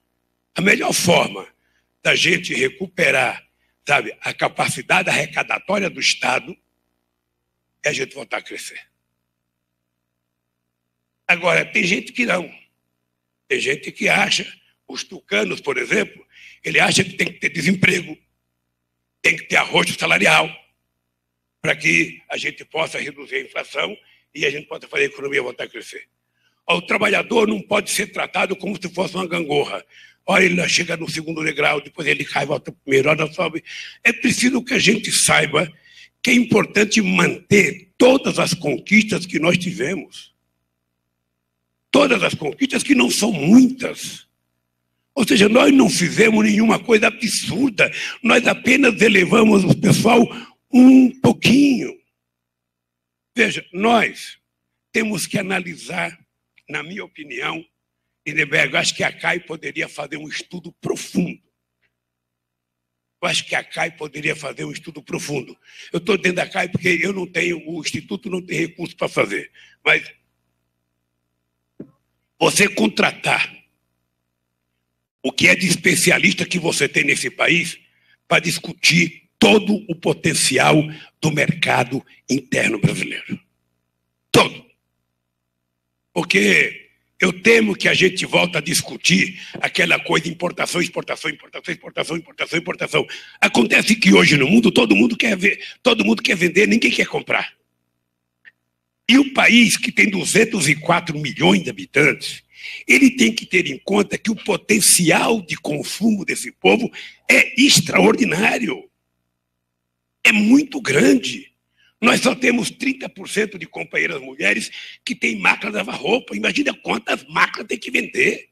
da gente recuperar, sabe, a capacidade arrecadatória do Estado é a gente voltar a crescer. Agora, tem gente que não. Tem gente que acha, os tucanos, por exemplo, ele acha que tem que ter desemprego, tem que ter arrojo salarial, para que a gente possa reduzir a inflação e a gente possa fazer a economia voltar a crescer. O trabalhador não pode ser tratado como se fosse uma gangorra. Olha, ele chega no segundo degrau, depois ele cai, volta para o primeiro, olha, sobe. É preciso que a gente saiba que é importante manter todas as conquistas que nós tivemos. Todas as conquistas, que não são muitas. Ou seja, nós não fizemos nenhuma coisa absurda, nós apenas elevamos o pessoal um pouquinho. Veja, nós temos que analisar, na minha opinião, Lindeberg, eu acho que a CAI poderia fazer um estudo profundo. Eu acho que a CAI poderia fazer um estudo profundo. Eu estou dentro da CAI porque eu não tenho, o Instituto não tem recurso para fazer. Mas você contratar o que é de especialista que você tem nesse país para discutir todo o potencial do mercado interno brasileiro. Todo. Porque eu temo que a gente volta a discutir aquela coisa de importação, exportação, importação, exportação, importação, importação. Acontece que hoje no mundo todo mundo quer vender, ninguém quer comprar. E o país que tem 204 milhões de habitantes, ele tem que ter em conta que o potencial de consumo desse povo é extraordinário. É muito grande. Nós só temos 30% de companheiras mulheres que têm máquina de lavar roupa. Imagina quantas máquinas tem que vender.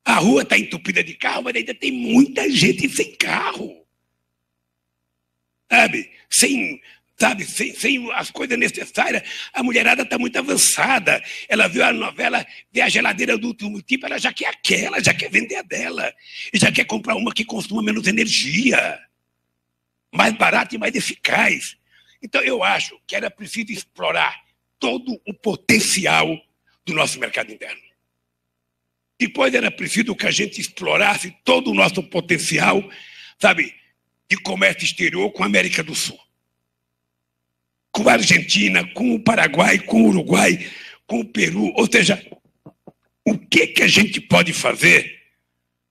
A rua está entupida de carro, mas ainda tem muita gente sem carro. Sem as coisas necessárias. A mulherada está muito avançada. Ela viu a novela, vê a geladeira do último tipo, ela já quer aquela, já quer vender a dela. E já quer comprar uma que consuma menos energia, mais barata e mais eficaz. Então, eu acho que era preciso explorar todo o potencial do nosso mercado interno. Depois era preciso que a gente explorasse todo o nosso potencial, de comércio exterior com a América do Sul. Com a Argentina, com o Paraguai, com o Uruguai, com o Peru. Ou seja, o que a gente pode fazer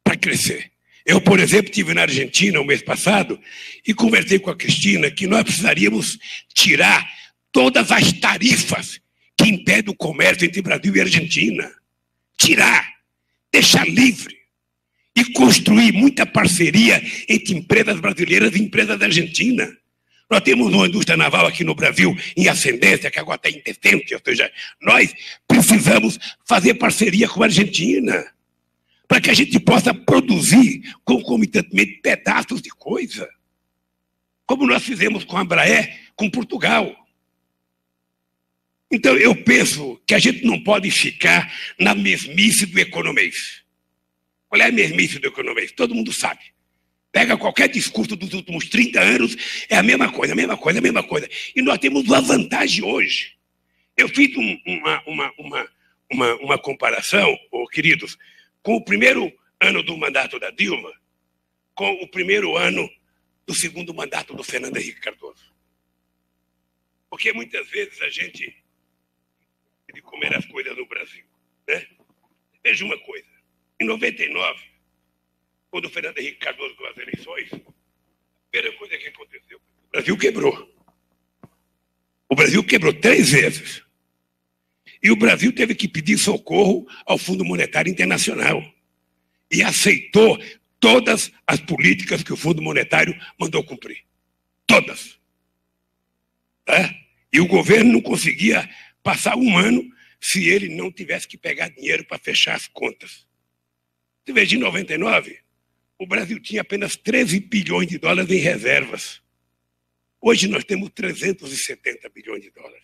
para crescer? Eu, por exemplo, estive na Argentina o mês passado e conversei com a Cristina que nós precisaríamos tirar todas as tarifas que impedem o comércio entre Brasil e Argentina. Tirar, deixar livre e construir muita parceria entre empresas brasileiras e empresas da Argentina. Nós temos uma indústria naval aqui no Brasil em ascendência, que agora está indecente, ou seja, nós precisamos fazer parceria com a Argentina para que a gente possa produzir concomitantemente pedaços de coisa, como nós fizemos com a Embraer, com Portugal. Então, eu penso que a gente não pode ficar na mesmice do economês. Qual é a mesmice do economês? Todo mundo sabe. Pega qualquer discurso dos últimos 30 anos, é a mesma coisa, a mesma coisa, a mesma coisa. E nós temos uma vantagem hoje. Eu fiz uma comparação, queridos, com o primeiro ano do mandato da Dilma, com o primeiro ano do segundo mandato do Fernando Henrique Cardoso. Porque muitas vezes a gente de comer as coisas no Brasil, né? Veja uma coisa, em 99, quando o Fernando Henrique Cardoso ganhou as eleições, a primeira coisa que aconteceu, o Brasil quebrou. O Brasil quebrou 3 vezes. E o Brasil teve que pedir socorro ao Fundo Monetário Internacional. E aceitou todas as políticas que o Fundo Monetário mandou cumprir. Todas. E o governo não conseguia passar um ano se ele não tivesse que pegar dinheiro para fechar as contas. Você veja, em 99, o Brasil tinha apenas 13 bilhões de dólares em reservas. Hoje nós temos 370 bilhões de dólares.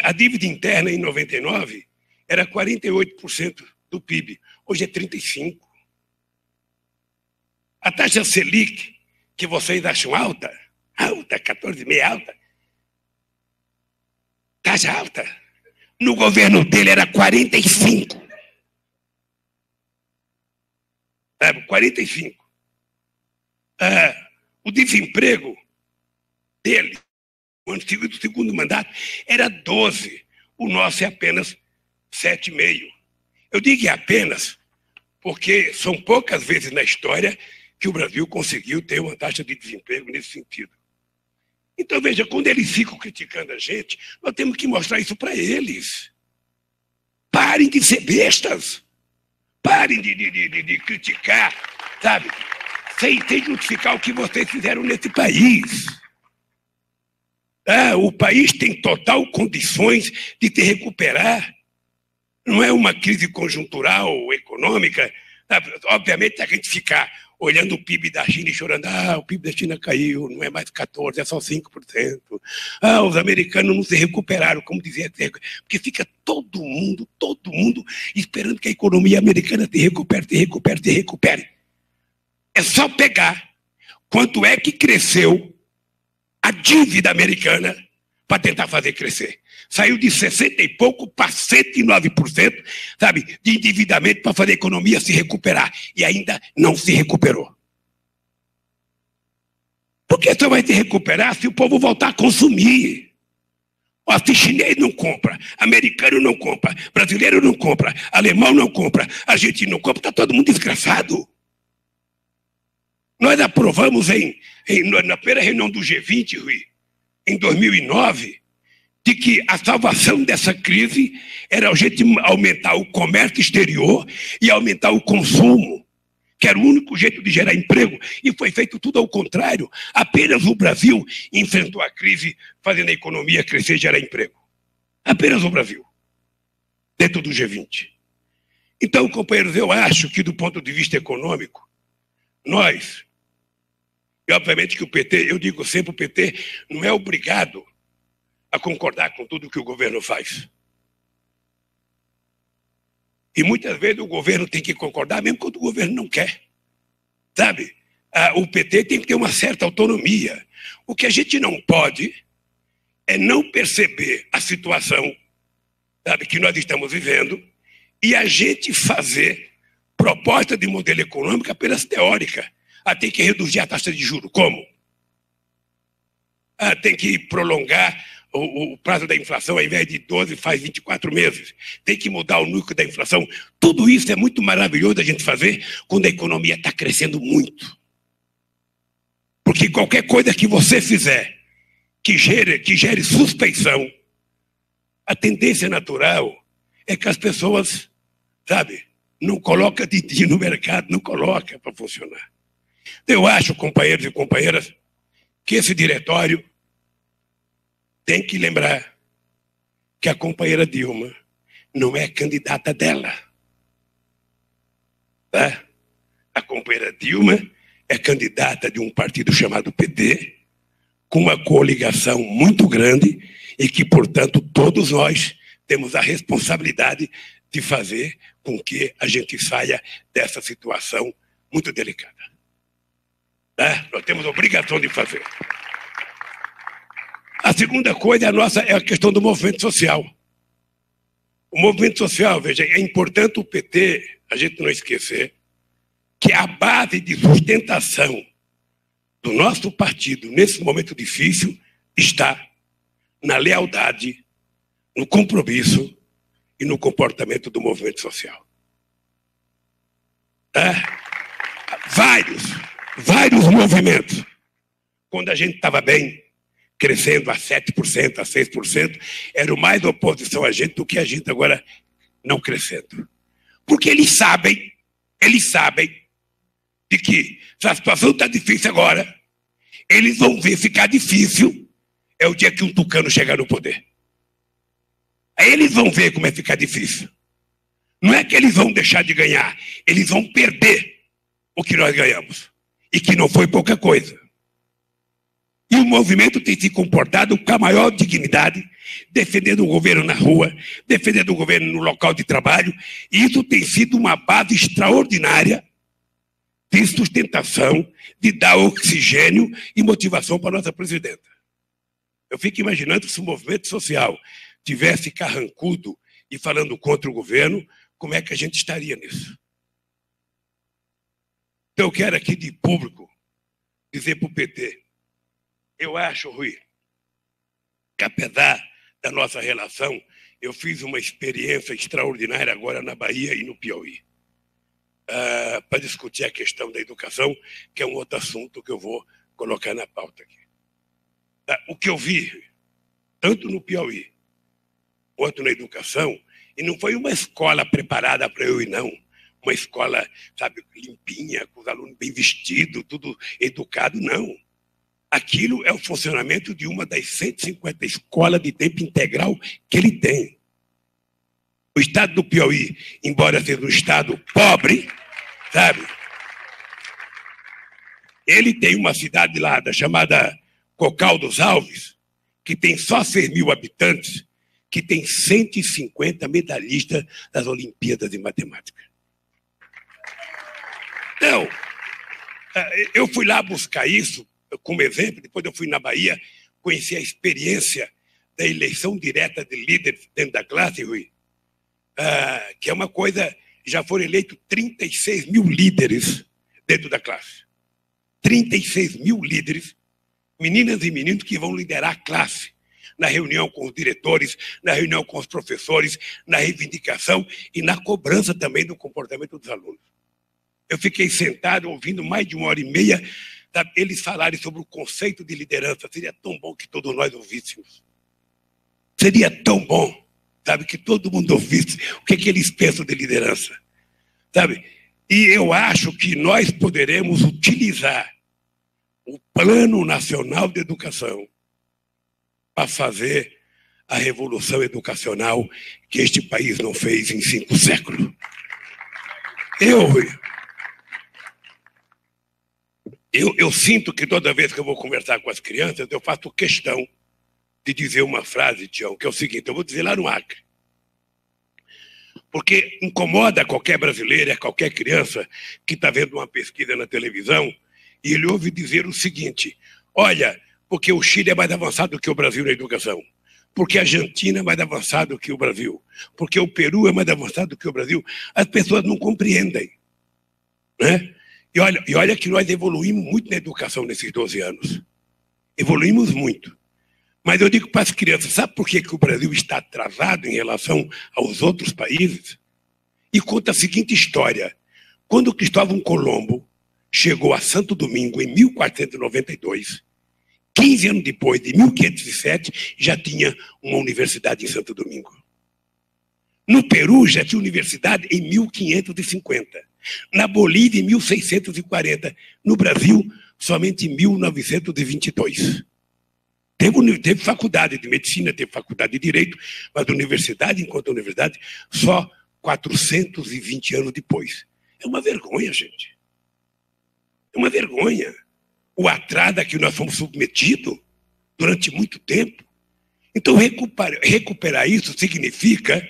A dívida interna em 99 era 48% do PIB. Hoje é 35%. A taxa Selic, que vocês acham alta, 14,5% alta, taxa alta. No governo dele era 45%. 45%. O desemprego dele, do segundo mandato, era 12%. O nosso é apenas 7,5%. Eu digo apenas porque são poucas vezes na história que o Brasil conseguiu ter uma taxa de desemprego nesse sentido. Então, veja, quando eles ficam criticando a gente, nós temos que mostrar isso para eles. Parem de ser bestas. Parem de criticar, sabe? Sem justificar o que vocês fizeram nesse país. O país tem total condições de se recuperar. Não é uma crise conjuntural ou econômica. Sabe? Obviamente, se a gente ficar olhando o PIB da China e chorando, o PIB da China caiu, não é mais 14%, é só 5%. Os americanos não se recuperaram, como dizia, porque fica todo mundo esperando que a economia americana se recupere. É só pegar quanto é que cresceu a dívida americana para tentar fazer crescer. Saiu de 60 e pouco para 109%, sabe, de endividamento para fazer a economia se recuperar. E ainda não se recuperou. Porque só vai se recuperar se o povo voltar a consumir. Se chinês não compra, americano não compra, brasileiro não compra, alemão não compra, argentino não compra, está todo mundo desgraçado. Nós aprovamos na primeira reunião do G20, Rui, em 2009, de que a salvação dessa crise era a gente aumentar o comércio exterior e aumentar o consumo, que era o único jeito de gerar emprego, e foi feito tudo ao contrário. Apenas o Brasil enfrentou a crise fazendo a economia crescer e gerar emprego. Apenas o Brasil, dentro do G20. Então, companheiros, eu acho que do ponto de vista econômico, nós, e obviamente que o PT, eu digo sempre, o PT não é obrigado a concordar com tudo que o governo faz. E muitas vezes o governo tem que concordar, mesmo quando o governo não quer. Sabe? O PT tem que ter uma certa autonomia. O que a gente não pode é não perceber a situação, sabe, que nós estamos vivendo e a gente fazer proposta de modelo econômico apenas teórica. Tem que reduzir a taxa de juros. Como? Tem que prolongar o prazo da inflação, ao invés de 12, faz 24 meses. Tem que mudar o núcleo da inflação. Tudo isso é muito maravilhoso a gente fazer quando a economia está crescendo muito. Porque qualquer coisa que você fizer que gere suspeição, a tendência natural é que as pessoas, sabe, não colocam dinheiro no mercado, não colocam para funcionar. Eu acho, companheiros e companheiras, que esse diretório tem que lembrar que a companheira Dilma não é candidata dela. Tá? A companheira Dilma é candidata de um partido chamado PT, com uma coligação muito grande e que, portanto, todos nós temos a responsabilidade de fazer com que a gente saia dessa situação muito delicada. Nós temos a obrigação de fazer. A segunda coisa é a questão do movimento social. O movimento social, veja, é importante o PT, a gente não esquecer, que a base de sustentação do nosso partido nesse momento difícil está na lealdade, no compromisso e no comportamento do movimento social. Vários movimentos. Quando a gente estava bem, crescendo a 7%, a 6%, era mais oposição a gente do que a gente agora não crescendo. Porque eles sabem de que se a situação está difícil agora, eles vão ver ficar difícil é o dia que um tucano chegar no poder. Aí eles vão ver como é ficar difícil. Não é que eles vão deixar de ganhar, eles vão perder o que nós ganhamos. E que não foi pouca coisa. E o movimento tem se comportado com a maior dignidade, defendendo o governo na rua, defendendo o governo no local de trabalho, e isso tem sido uma base extraordinária de sustentação, de dar oxigênio e motivação para a nossa presidenta. Eu fico imaginando se o movimento social tivesse carrancudo e falando contra o governo, como é que a gente estaria nisso? Então eu quero aqui de público dizer para o PT, eu acho, Rui, que apesar da nossa relação, eu fiz uma experiência extraordinária agora na Bahia e no Piauí, para discutir a questão da educação, que é um outro assunto que eu vou colocar na pauta aqui. O que eu vi, tanto no Piauí quanto na educação, e não foi uma escola preparada para eu ir, não. Uma escola, sabe, limpinha, com os alunos bem vestidos, tudo educado, não. Aquilo é o funcionamento de uma das 150 escolas de tempo integral que ele tem. O estado do Piauí, embora seja um estado pobre, sabe, ele tem uma cidade lá chamada Cocal dos Alves, que tem só 6.000 habitantes, que tem 150 medalhistas das Olimpíadas de Matemática. Então, eu fui lá buscar isso como exemplo, depois eu fui na Bahia, conheci a experiência da eleição direta de líderes dentro da classe, Rui, que é uma coisa, já foram eleitos 36.000 líderes dentro da classe. 36.000 líderes, meninas e meninos que vão liderar a classe, na reunião com os diretores, na reunião com os professores, na reivindicação e na cobrança também do comportamento dos alunos. Eu fiquei sentado ouvindo mais de 1h30, sabe, eles falarem sobre o conceito de liderança. Seria tão bom que todos nós ouvíssemos. Seria tão bom, sabe, que todo mundo ouvisse o que eles pensam de liderança. Sabe? E eu acho que nós poderemos utilizar o Plano Nacional de Educação para fazer a revolução educacional que este país não fez em 5 séculos. Eu sinto que toda vez que eu vou conversar com as crianças, eu faço questão de dizer uma frase, Tião, que é o seguinte, eu vou dizer lá no Acre. Porque incomoda qualquer brasileiro, qualquer criança que está vendo uma pesquisa na televisão e ele ouve dizer o seguinte, olha, porque o Chile é mais avançado que o Brasil na educação, porque a Argentina é mais avançado que o Brasil, porque o Peru é mais avançado que o Brasil. As pessoas não compreendem, né? E olha que nós evoluímos muito na educação nesses 12 anos. Evoluímos muito. Mas eu digo para as crianças, sabe por que o Brasil está atrasado em relação aos outros países? E conta a seguinte história. Quando Cristóvão Colombo chegou a Santo Domingo em 1492, 15 anos depois, de 1507, já tinha uma universidade em Santo Domingo. No Peru já tinha universidade em 1550. Na Bolívia, em 1640. No Brasil, somente em 1922. Teve faculdade de medicina, teve faculdade de direito, mas universidade, enquanto universidade, só 420 anos depois. É uma vergonha, gente. É uma vergonha. O atraso a que nós fomos submetidos durante muito tempo. Então, recuperar isso significa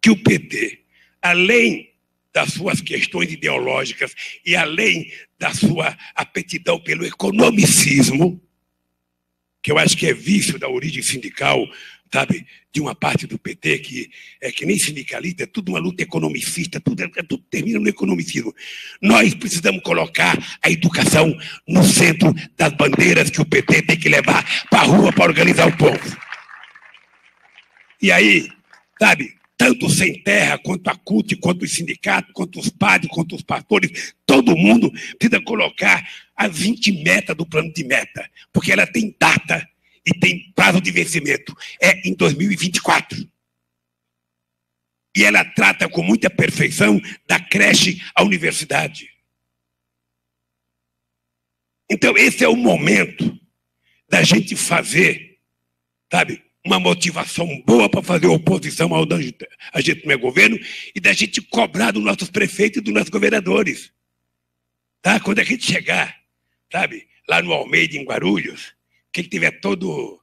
que o PT, além das suas questões ideológicas e além da sua aptidão pelo economicismo, que eu acho que é vício da origem sindical, sabe, de uma parte do PT que é que nem sindicalista, é tudo uma luta economicista, tudo termina no economicismo. Nós precisamos colocar a educação no centro das bandeiras que o PT tem que levar para a rua para organizar o povo. E aí, sabe, tanto Sem Terra, quanto a CUT, quanto os sindicatos, quanto os padres, quanto os pastores, todo mundo precisa colocar as 20 metas do plano de meta, porque ela tem data e tem prazo de vencimento. É em 2024. E ela trata com muita perfeição da creche à universidade. Então, esse é o momento da gente fazer, sabe, uma motivação boa para fazer oposição ao a gente não é governo e da gente cobrar dos nossos prefeitos e dos nossos governadores. Tá? Quando a gente chegar, sabe, lá no Almeida, em Guarulhos, que ele estiver todo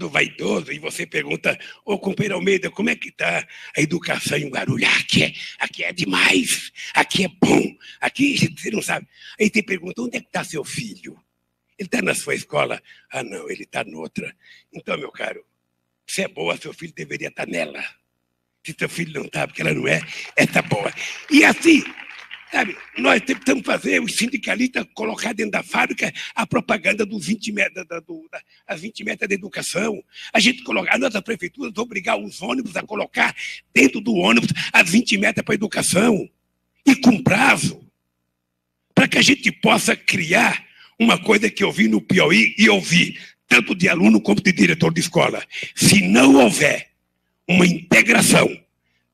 vaidoso e você pergunta, ô companheiro Almeida, como é que está a educação em Guarulhos? Aqui é demais, aqui é bom, aqui você não sabe. Aí você pergunta, onde é que está seu filho? Ele está na sua escola? Ah, não, ele está noutra. Então, meu caro, se é boa, seu filho deveria estar nela. Se seu filho não está, porque ela não é, essa boa. E assim, sabe, nós tentamos fazer os sindicalistas colocar dentro da fábrica a propaganda dos 20 metas, as 20 metas da educação. A gente colocar, a nossa prefeitura obrigar os ônibus a colocar dentro do ônibus as 20 metas para a educação. E com prazo. Para que a gente possa criar uma coisa que eu vi no Piauí e ouvi, tanto de aluno como de diretor de escola. Se não houver uma integração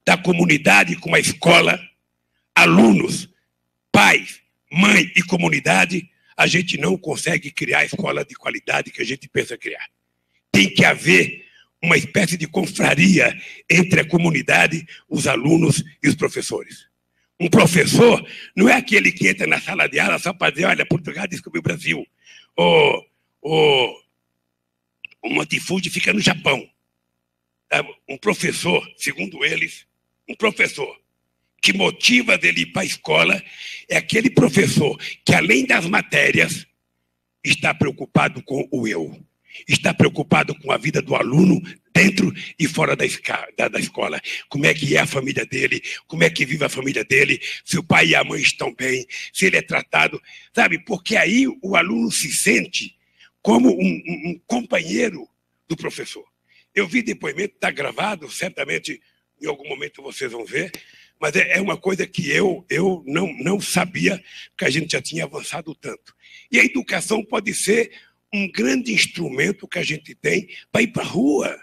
da comunidade com a escola, alunos, pais, mãe e comunidade, a gente não consegue criar a escola de qualidade que a gente pensa criar. Tem que haver uma espécie de confraria entre a comunidade, os alunos e os professores. Um professor não é aquele que entra na sala de aula só para dizer, olha, Portugal descobriu o Brasil. O Montefuji fica no Japão. Um professor, segundo eles, um professor que motiva dele ir para a escola é aquele professor que, além das matérias, está preocupado com o eu. Está preocupado com a vida do aluno dentro e fora da escola. Como é que é a família dele, como é que vive a família dele, se o pai e a mãe estão bem, se ele é tratado, sabe? Porque aí o aluno se sente como um companheiro do professor. Eu vi depoimento, está gravado, certamente em algum momento vocês vão ver, mas é uma coisa que eu não sabia que a gente já tinha avançado tanto. E a educação pode ser um grande instrumento que a gente tem para ir para a rua.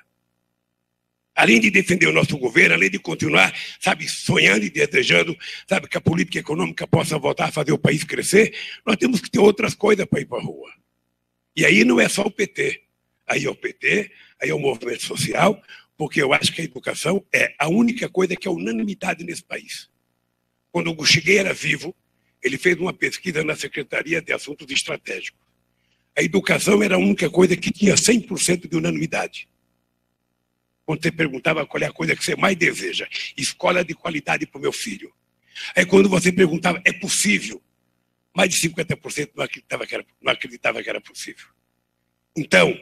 Além de defender o nosso governo, além de continuar, sabe, sonhando e desejando, sabe, que a política econômica possa voltar a fazer o país crescer, nós temos que ter outras coisas para ir para a rua. E aí não é só o PT. Aí é o PT, aí é o movimento social, porque eu acho que a educação é a única coisa que é unanimidade nesse país. Quando o Guxiguei era vivo, ele fez uma pesquisa na Secretaria de Assuntos Estratégicos. A educação era a única coisa que tinha 100% de unanimidade. Quando você perguntava qual é a coisa que você mais deseja, escola de qualidade para o meu filho. Aí quando você perguntava, é possível? Mais de 50% não acreditava que era possível. Então,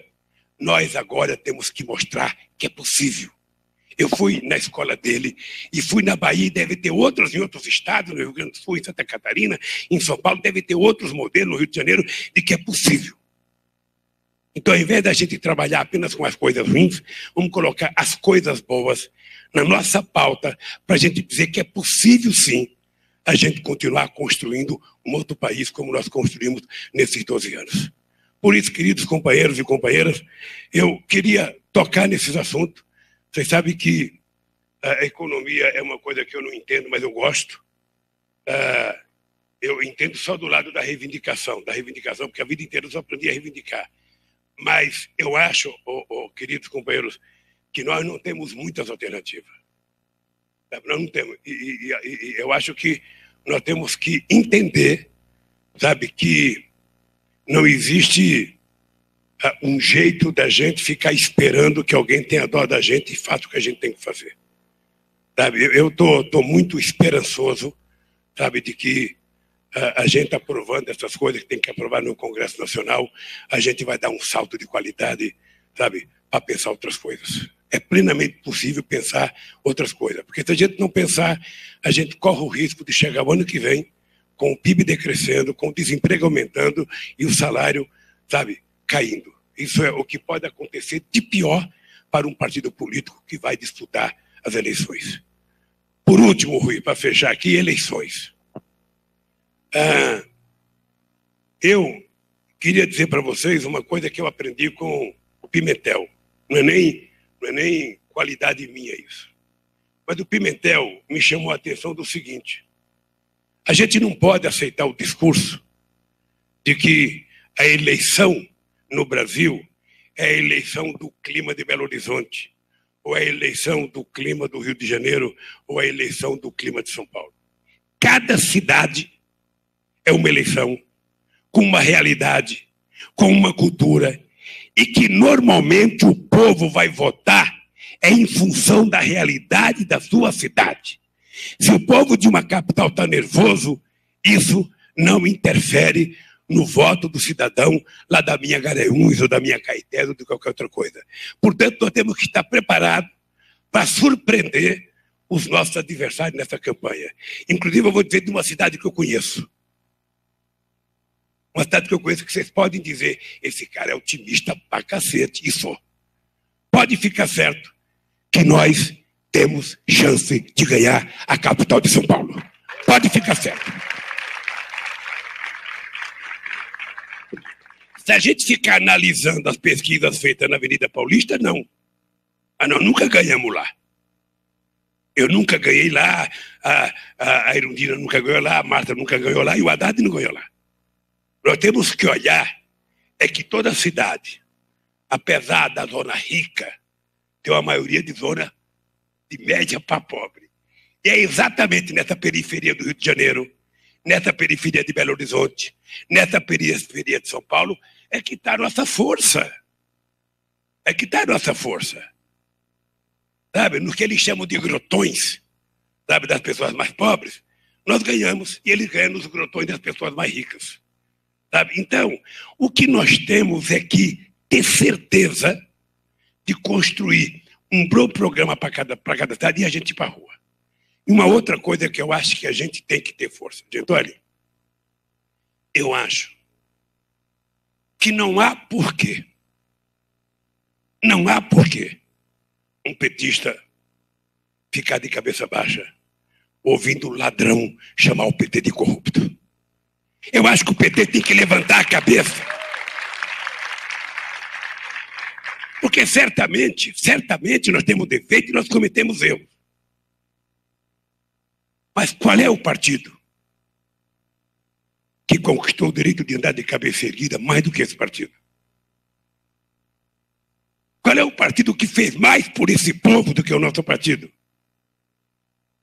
nós agora temos que mostrar que é possível. Eu fui na escola dele e fui na Bahia, deve ter outros em outros estados, no Rio Grande do Sul, em Santa Catarina, em São Paulo, deve ter outros modelos no Rio de Janeiro de que é possível. Então, ao invés da gente trabalhar apenas com as coisas ruins, vamos colocar as coisas boas na nossa pauta para a gente dizer que é possível, sim, a gente continuar construindo um outro país como nós construímos nesses 12 anos. Por isso, queridos companheiros e companheiras, eu queria tocar nesses assuntos. Vocês sabem que a economia é uma coisa que eu não entendo, mas eu gosto. Eu entendo só do lado da reivindicação, porque a vida inteira eu só aprendi a reivindicar. Mas eu acho, queridos companheiros, que nós não temos muitas alternativas. Nós não temos. E eu acho que nós temos que entender, sabe, que não existe um jeito da gente ficar esperando que alguém tenha dó da gente e faça o que a gente tem que fazer. Sabe? Eu estou muito esperançoso sabe, de que a gente aprovando essas coisas que tem que aprovar no Congresso Nacional, a gente vai dar um salto de qualidade, sabe, para pensar outras coisas. É plenamente possível pensar outras coisas, porque se a gente não pensar, a gente corre o risco de chegar o ano que vem com o PIB decrescendo, com o desemprego aumentando e o salário, sabe, caindo. Isso é o que pode acontecer de pior para um partido político que vai disputar as eleições. Por último, Rui, para fechar aqui, eleições. Eu queria dizer para vocês uma coisa que eu aprendi com o Pimentel. Não é nem qualidade minha isso. Mas o Pimentel me chamou a atenção do seguinte: a gente não pode aceitar o discurso de que a eleição no Brasil é a eleição do clima de Belo Horizonte, ou é a eleição do clima do Rio de Janeiro, ou é a eleição do clima de São Paulo. Cada cidade é uma eleição com uma realidade, com uma cultura, e que normalmente o povo vai votar em função da realidade da sua cidade. Se o povo de uma capital está nervoso, isso não interfere no voto do cidadão lá da minha Garanhuns ou da minha Caetés ou de qualquer outra coisa. Portanto, nós temos que estar preparados para surpreender os nossos adversários nessa campanha. Inclusive, eu vou dizer de uma cidade que eu conheço. Uma cidade que eu conheço que vocês podem dizer: esse cara é otimista pra cacete, e só. Pode ficar certo que nós temos chance de ganhar a capital de São Paulo. Pode ficar certo. Se a gente ficar analisando as pesquisas feitas na Avenida Paulista, não. Nós nunca ganhamos lá. Eu nunca ganhei lá, a Erundina nunca ganhou lá, a Marta nunca ganhou lá e o Haddad não ganhou lá. Nós temos que olhar é que toda cidade, apesar da zona rica, tem uma maioria de zona de média para pobre. E é exatamente nessa periferia do Rio de Janeiro, nessa periferia de Belo Horizonte, nessa periferia de São Paulo, é que está a nossa força. É que está a nossa força. Sabe, no que eles chamam de grotões, sabe, das pessoas mais pobres, nós ganhamos e eles ganham nos grotões das pessoas mais ricas. Sabe? Então, o que nós temos é que ter certeza de construir um bom programa para cada cidade e a gente ir para a rua. E uma outra coisa que eu acho que a gente tem que ter força. Gente, olha, eu acho que não há porquê um petista ficar de cabeça baixa ouvindo o ladrão chamar o PT de corrupto. Eu acho que o PT tem que levantar a cabeça. Porque certamente nós temos defeito e nós cometemos erros. Mas qual é o partido que conquistou o direito de andar de cabeça erguida mais do que esse partido? Qual é o partido que fez mais por esse povo do que o nosso partido?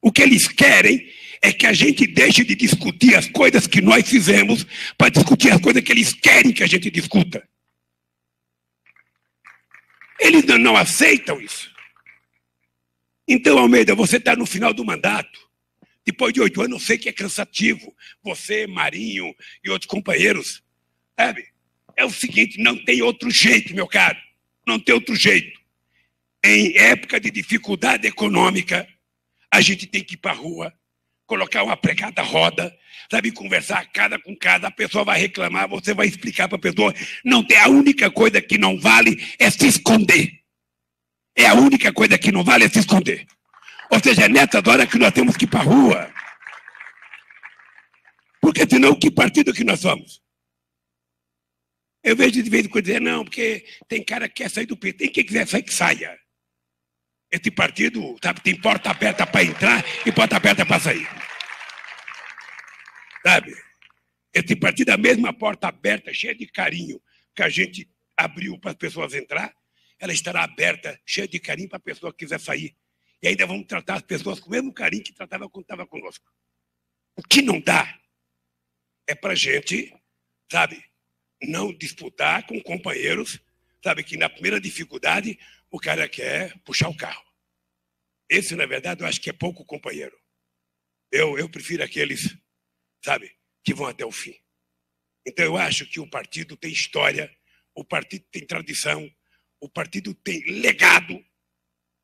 O que eles querem é que a gente deixe de discutir as coisas que nós fizemos para discutir as coisas que eles querem que a gente discuta. Eles não aceitam isso. Então, Almeida, você está no final do mandato. Depois de 8 anos, eu sei que é cansativo. Você, Marinho e outros companheiros, sabe? É o seguinte, não tem outro jeito, meu caro. Não tem outro jeito. Em época de dificuldade econômica, a gente tem que ir para a rua, colocar uma pregada roda, sabe, conversar cada com cada, a pessoa vai reclamar, você vai explicar para a pessoa. Não tem, a única coisa que não vale é se esconder. É a única coisa que não vale é se esconder. Ou seja, é nessa hora que nós temos que ir para a rua. Porque senão, que partido que nós somos? Eu vejo de vez em quando dizer, não, porque tem cara que quer sair do PT, tem quem quiser sair, que saia. Esse partido, sabe, tem porta aberta para entrar e porta aberta para sair. Sabe? Esse partido, a mesma porta aberta, cheia de carinho, que a gente abriu para as pessoas entrar, ela estará aberta, cheia de carinho para a pessoa que quiser sair. E ainda vamos tratar as pessoas com o mesmo carinho que tratava quando estava conosco. O que não dá é para a gente, sabe, não disputar com companheiros, sabe, que na primeira dificuldade o cara quer puxar o carro. Esse, na verdade, eu acho que é pouco companheiro. Eu prefiro aqueles, sabe, que vão até o fim. Então eu acho que o partido tem história, o partido tem tradição, o partido tem legado.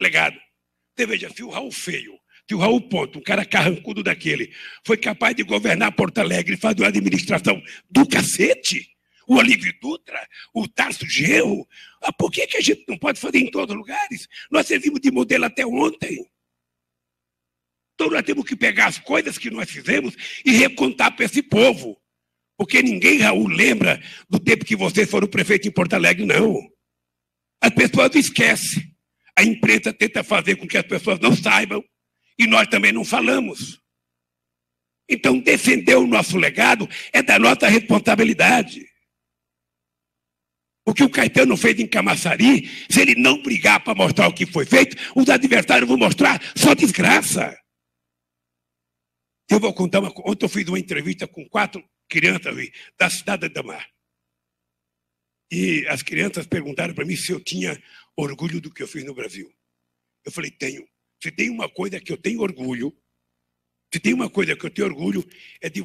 Você veja, se o Raul Feio, se o Raul Ponto, um cara carrancudo daquele, foi capaz de governar Porto Alegre e fazer uma administração do cacete, o Olívio Dutra, o Tarso Genro, por que a gente não pode fazer em todos os lugares? Nós servimos de modelo até ontem. Então nós temos que pegar as coisas que nós fizemos e recontar para esse povo. Porque ninguém, Raul, lembra do tempo que vocês foram prefeito em Porto Alegre, não. As pessoas esquecem. A imprensa tenta fazer com que as pessoas não saibam e nós também não falamos. Então, defender o nosso legado é da nossa responsabilidade. O que o Caetano fez em Camaçari, se ele não brigar para mostrar o que foi feito, os adversários vão mostrar só desgraça. Eu vou contar uma coisa. Ontem eu fiz uma entrevista com 4 crianças da Cidade da Mar. E as crianças perguntaram para mim se eu tinha orgulho do que eu fiz no Brasil. Eu falei, tenho. Se tem uma coisa que eu tenho orgulho, é de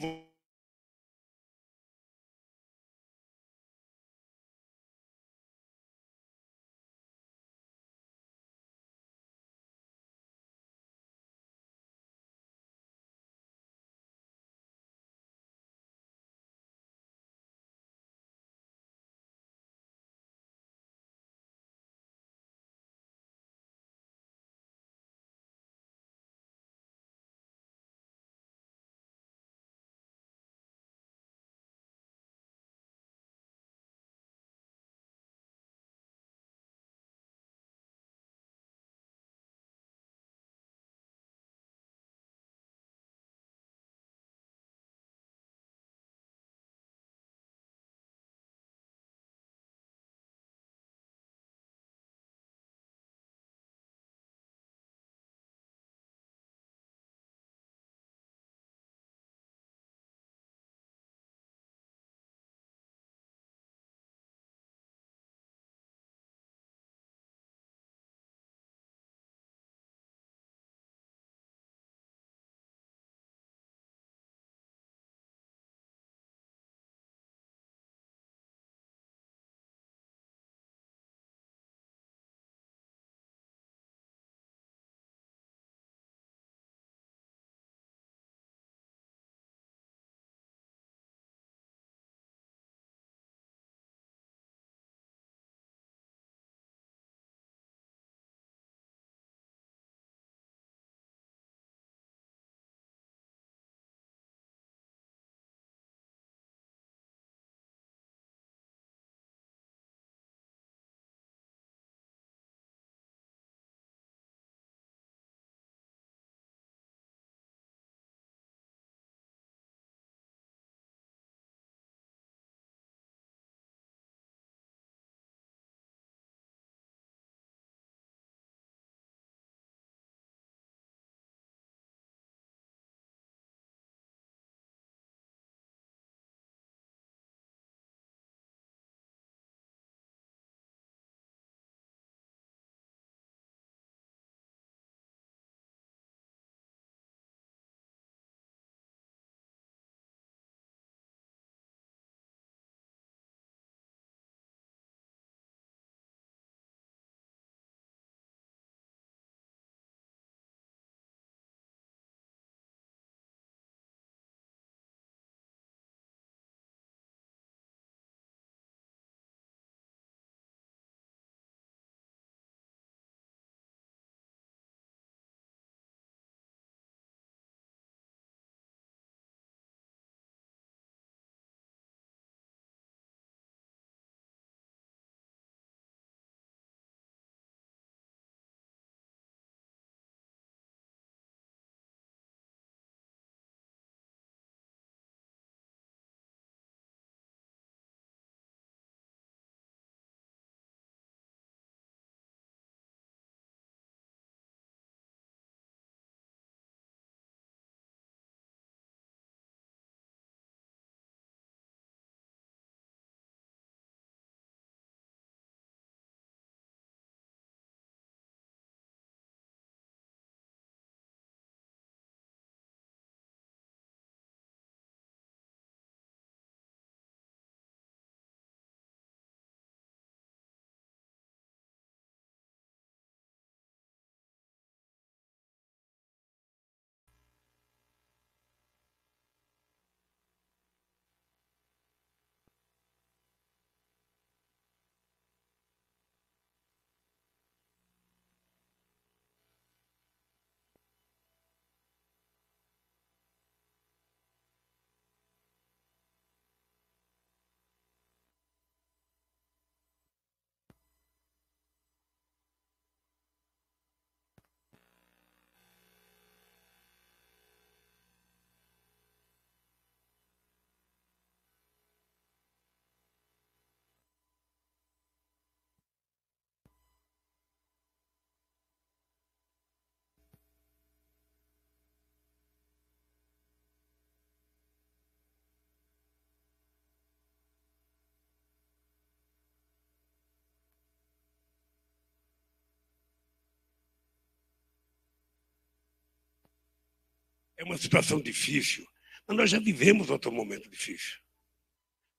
é uma situação difícil, mas nós já vivemos outro momento difícil.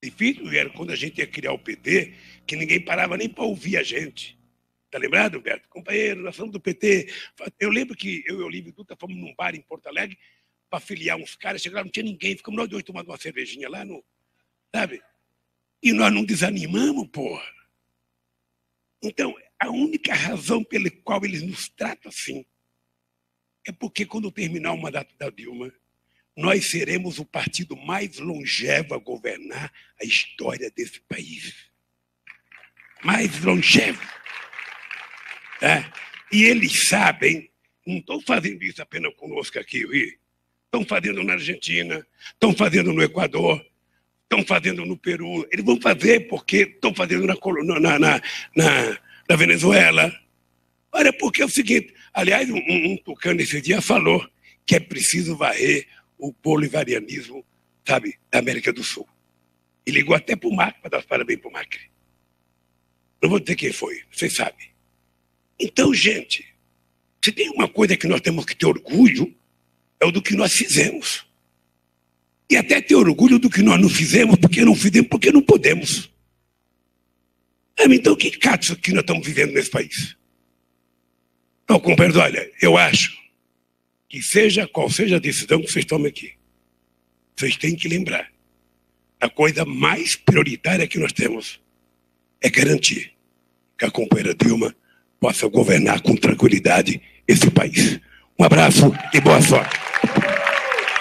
Difícil era quando a gente ia criar o PT, que ninguém parava nem para ouvir a gente. Tá lembrado, Humberto? Companheiro, nós somos do PT. Eu lembro que eu e o Olívio Dutra fomos num bar em Porto Alegre para filiar uns caras, chegaram, não tinha ninguém, ficamos nós dois tomando uma cervejinha lá, no, sabe? E nós não desanimamos, porra. Então, a única razão pela qual eles nos tratam assim é porque quando terminar o mandato da Dilma, nós seremos o partido mais longevo a governar a história desse país. Mais longevo. Tá? E eles sabem, não estão fazendo isso apenas conosco aqui, estão fazendo na Argentina, estão fazendo no Equador, estão fazendo no Peru. Eles vão fazer porque estão fazendo na Venezuela. Olha, porque é o seguinte, aliás, um tucano esse dia falou que é preciso varrer o bolivarianismo, sabe, da América do Sul. E ligou até para o Macri, para dar os parabéns para o Macri. Não vou dizer quem foi, vocês sabem. Então, gente, se tem uma coisa que nós temos que ter orgulho, é o do que nós fizemos. E até ter orgulho do que nós não fizemos, porque não podemos. Então, que caso que nós estamos vivendo nesse país? Então, companheiros, olha, eu acho que seja qual seja a decisão que vocês tomem aqui, vocês têm que lembrar, a coisa mais prioritária que nós temos é garantir que a companheira Dilma possa governar com tranquilidade esse país. Um abraço e boa sorte.